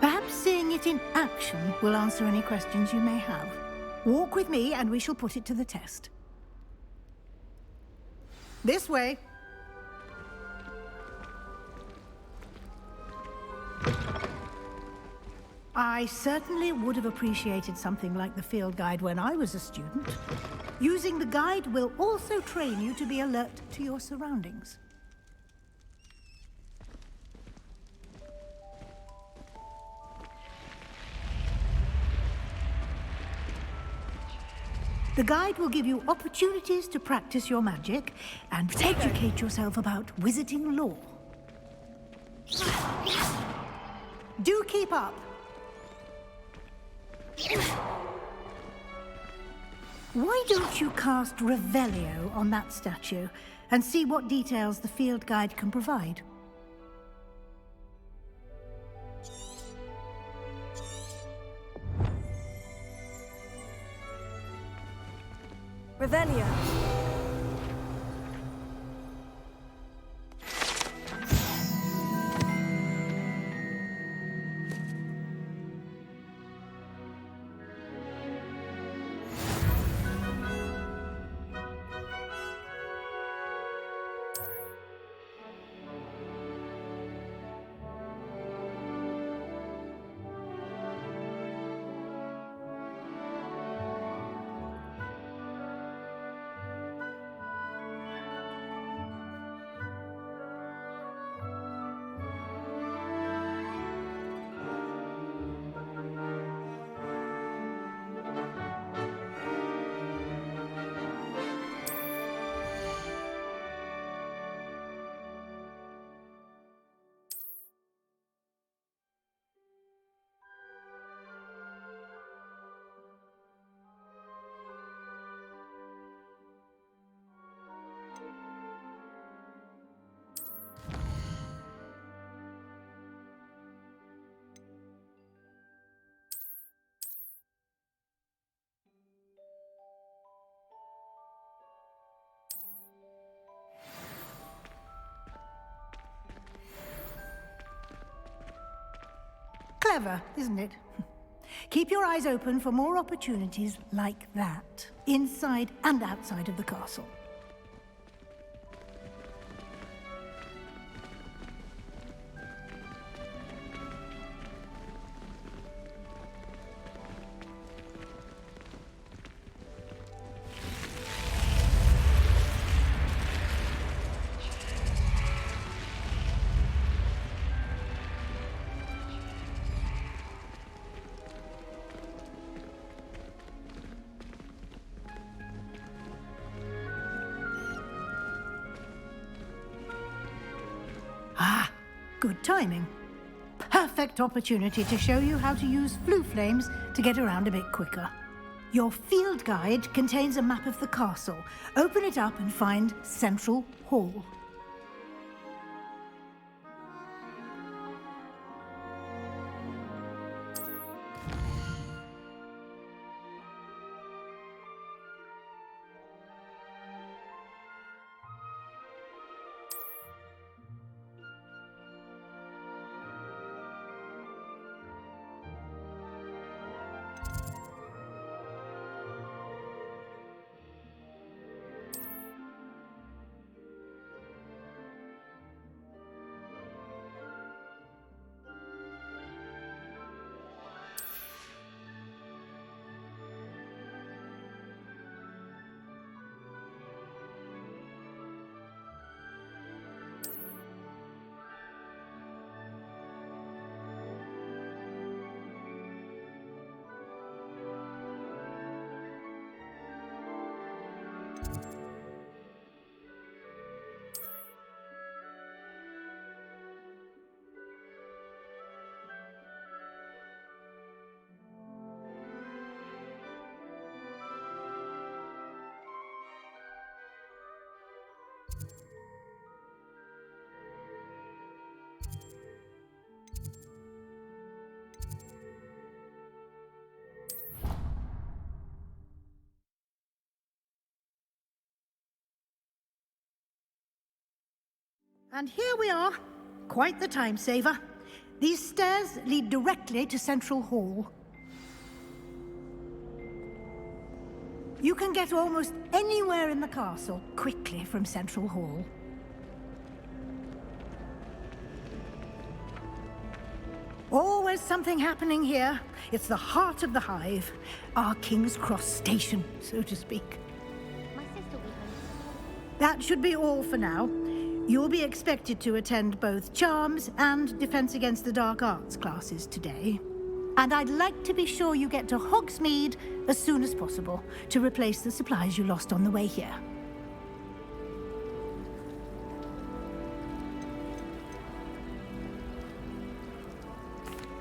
Perhaps seeing it in action will answer any questions you may have. Walk with me and we shall put it to the test. This way. I certainly would have appreciated something like the field guide when I was a student. Using the guide will also train you to be alert to your surroundings. The guide will give you opportunities to practice your magic and educate yourself about wizarding lore. Do keep up. Why don't you cast Revelio on that statue and see what details the field guide can provide? Revelio. Clever, isn't it? Keep your eyes open for more opportunities like that, inside and outside of the castle. Good timing. Perfect opportunity to show you how to use flue flames to get around a bit quicker. Your field guide contains a map of the castle. Open it up and find Central Hall. And here we are. Quite the time saver. These stairs lead directly to Central Hall. You can get almost anywhere in the castle quickly from Central Hall. Always something happening here. It's the heart of the hive. Our King's Cross station, so to speak. My sister will be home. That should be all for now. You'll be expected to attend both Charms and Defense Against the Dark Arts classes today. And I'd like to be sure you get to Hogsmeade as soon as possible to replace the supplies you lost on the way here.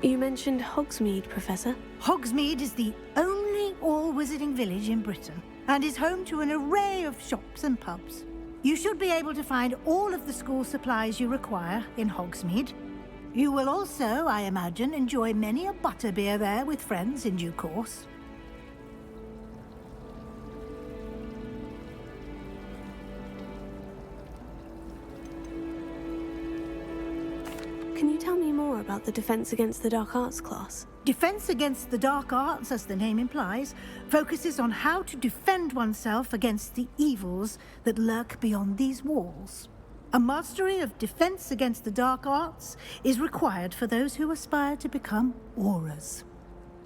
You mentioned Hogsmeade, Professor. Hogsmeade is the only all-wizarding village in Britain and is home to an array of shops and pubs. You should be able to find all of the school supplies you require in Hogsmeade. You will also, I imagine, enjoy many a butterbeer there with friends in due course. Can you tell me more about the Defense Against the Dark Arts class? Defense Against the Dark Arts, as the name implies, focuses on how to defend oneself against the evils that lurk beyond these walls. A mastery of Defense Against the Dark Arts is required for those who aspire to become Aurors.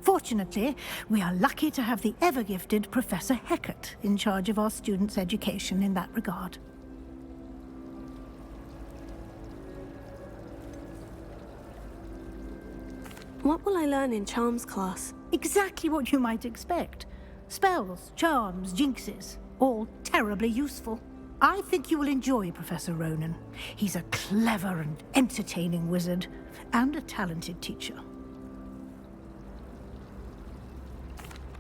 Fortunately, we are lucky to have the ever-gifted Professor Hecat in charge of our students' education in that regard. What will I learn in Charms class? Exactly what you might expect. Spells, charms, jinxes, all terribly useful. I think you will enjoy Professor Ronan. He's a clever and entertaining wizard, and a talented teacher.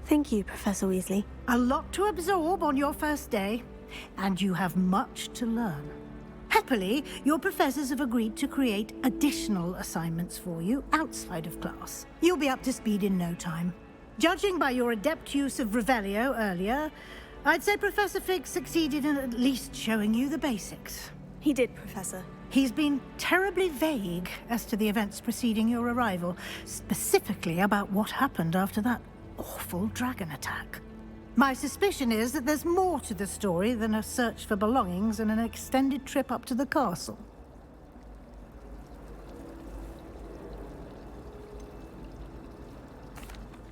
Thank you, Professor Weasley. A lot to absorb on your first day, and you have much to learn. Happily, your professors have agreed to create additional assignments for you outside of class. You'll be up to speed in no time. Judging by your adept use of Revelio earlier, I'd say Professor Fig succeeded in at least showing you the basics. He did, Professor. He's been terribly vague as to the events preceding your arrival, specifically about what happened after that awful dragon attack. My suspicion is that there's more to the story than a search for belongings and an extended trip up to the castle.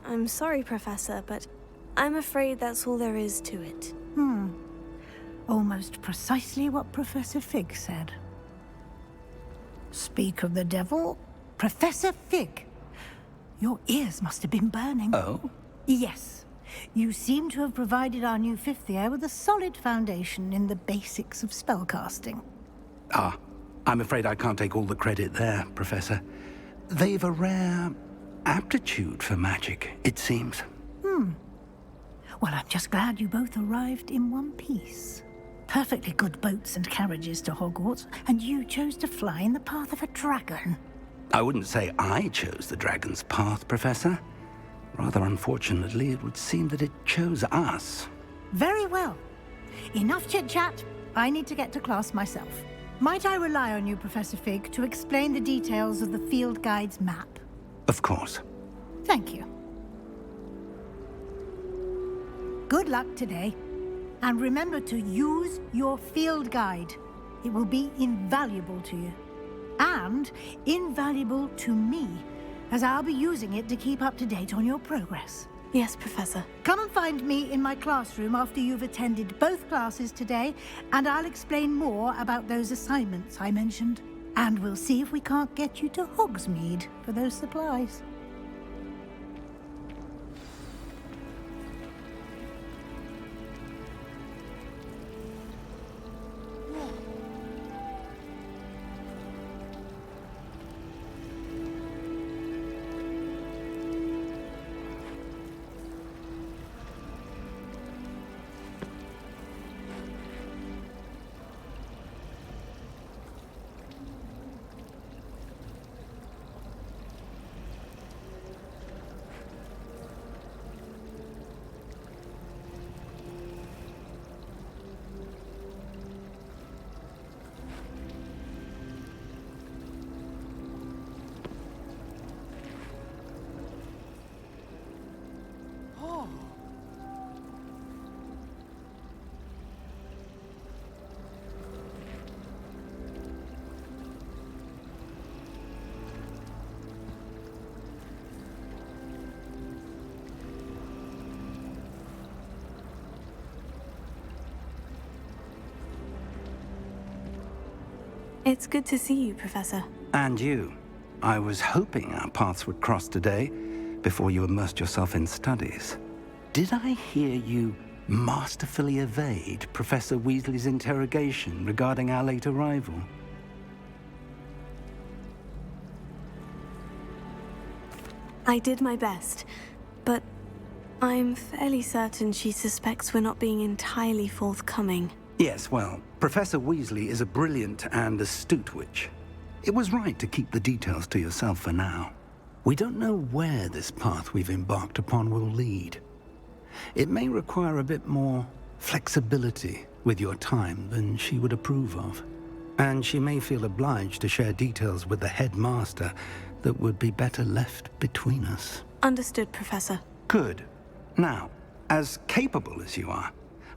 I'm sorry, Professor, but I'm afraid that's all there is to it. Almost precisely what Professor Fig said. Speak of the devil, Professor Fig. Your ears must have been burning. Oh? Yes. You seem to have provided our new fifth year with a solid foundation in the basics of spellcasting. Ah, I'm afraid I can't take all the credit there, Professor. They've a rare aptitude for magic, it seems. Well, I'm just glad you both arrived in one piece. Perfectly good boats and carriages to Hogwarts, and you chose to fly in the path of a dragon. I wouldn't say I chose the dragon's path, Professor. Rather unfortunately, it would seem that it chose us. Very well. Enough chit-chat. I need to get to class myself. Might I rely on you, Professor Fig, to explain the details of the field guide's map? Of course. Thank you. Good luck today. And remember to use your field guide. It will be invaluable to you. And invaluable to me, as I'll be using it to keep up to date on your progress. Yes, Professor. Come and find me in my classroom after you've attended both classes today, and I'll explain more about those assignments I mentioned. And we'll see if we can't get you to Hogsmeade for those supplies. It's good to see you, Professor. And you. I was hoping our paths would cross today, before you immersed yourself in studies. Did I hear you masterfully evade Professor Weasley's interrogation regarding our late arrival? I did my best, but I'm fairly certain she suspects we're not being entirely forthcoming. Yes, well, Professor Weasley is a brilliant and astute witch. It was right to keep the details to yourself for now. We don't know where this path we've embarked upon will lead. It may require a bit more flexibility with your time than she would approve of. And she may feel obliged to share details with the headmaster that would be better left between us. Understood, Professor. Good. Now, as capable as you are,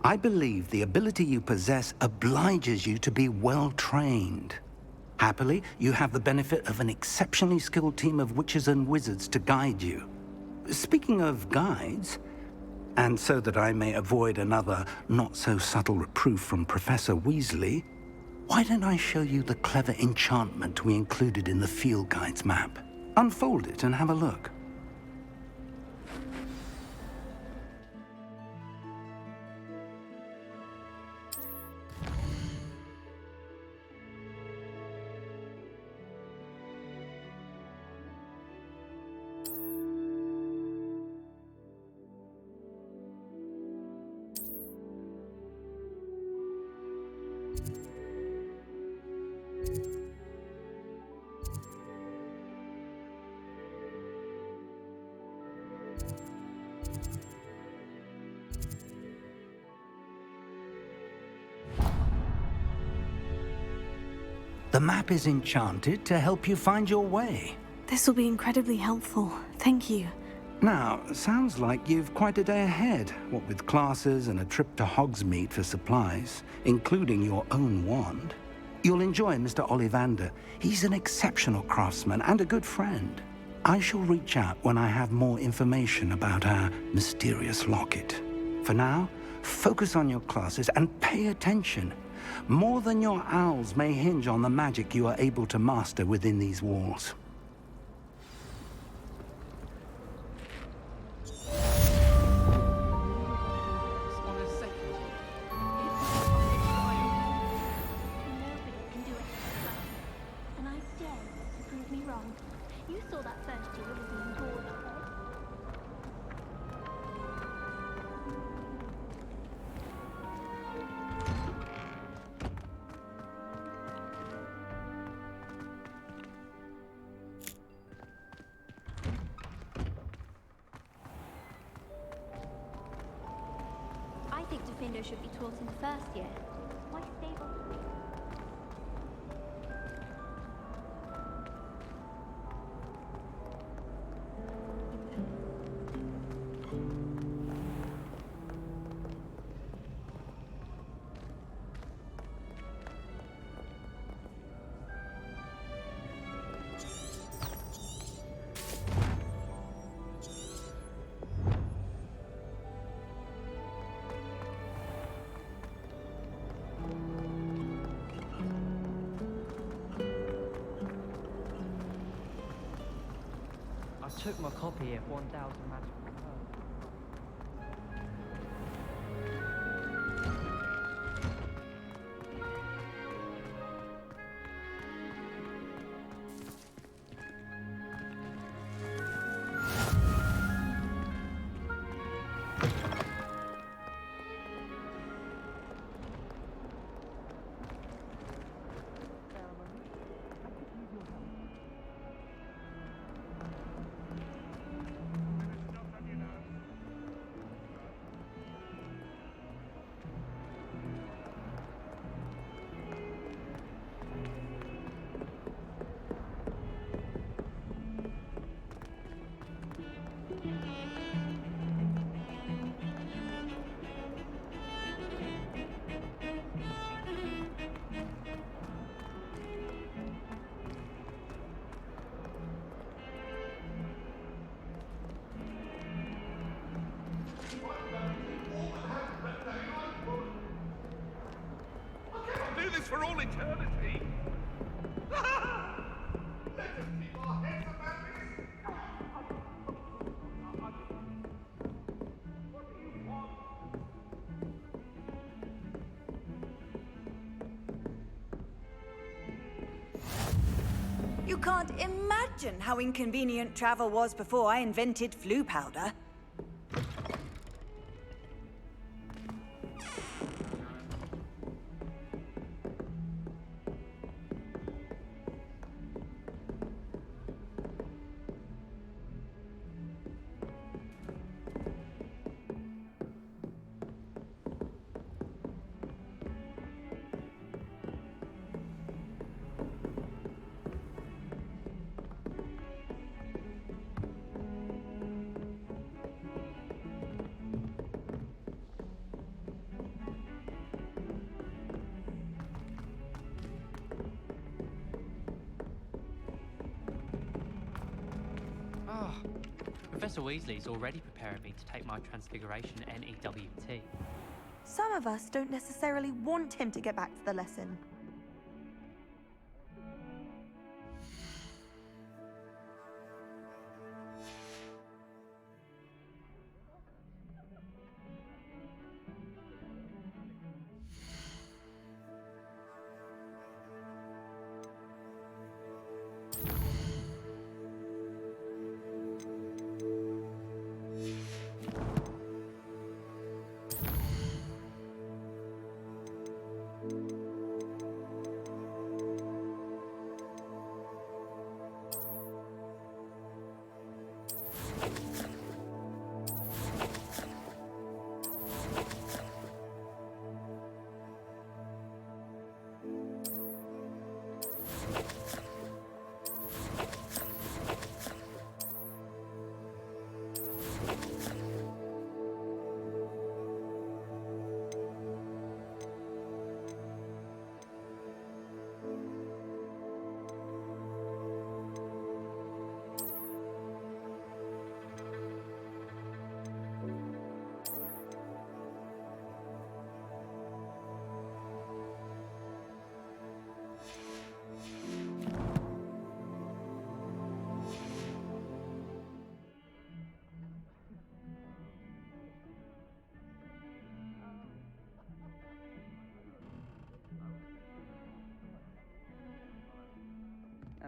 I believe the ability you possess obliges you to be well-trained. Happily, you have the benefit of an exceptionally skilled team of witches and wizards to guide you. Speaking of guides, and so that I may avoid another not-so-subtle reproof from Professor Weasley, why don't I show you the clever enchantment we included in the field guide's map? Unfold it and have a look. The map is enchanted to help you find your way. This will be incredibly helpful. Thank you. Now, sounds like you've quite a day ahead, what with classes and a trip to Hogsmeade for supplies, including your own wand. You'll enjoy Mr. Ollivander. He's an exceptional craftsman and a good friend. I shall reach out when I have more information about our mysterious locket. For now, focus on your classes and pay attention. More than your owls may hinge on the magic you are able to master within these walls. And I dare you to prove me wrong. You saw that first year was being bored of her. I think Defendo should be taught in the first year. Why stable? I took my copy of 1000 Magical Pearls. Do this for all eternity. can't imagine how inconvenient travel was before I invented flu powder. Professor Weasley's already preparing me to take my Transfiguration NEWT. Some of us don't necessarily want him to get back to the lesson.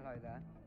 Hello there.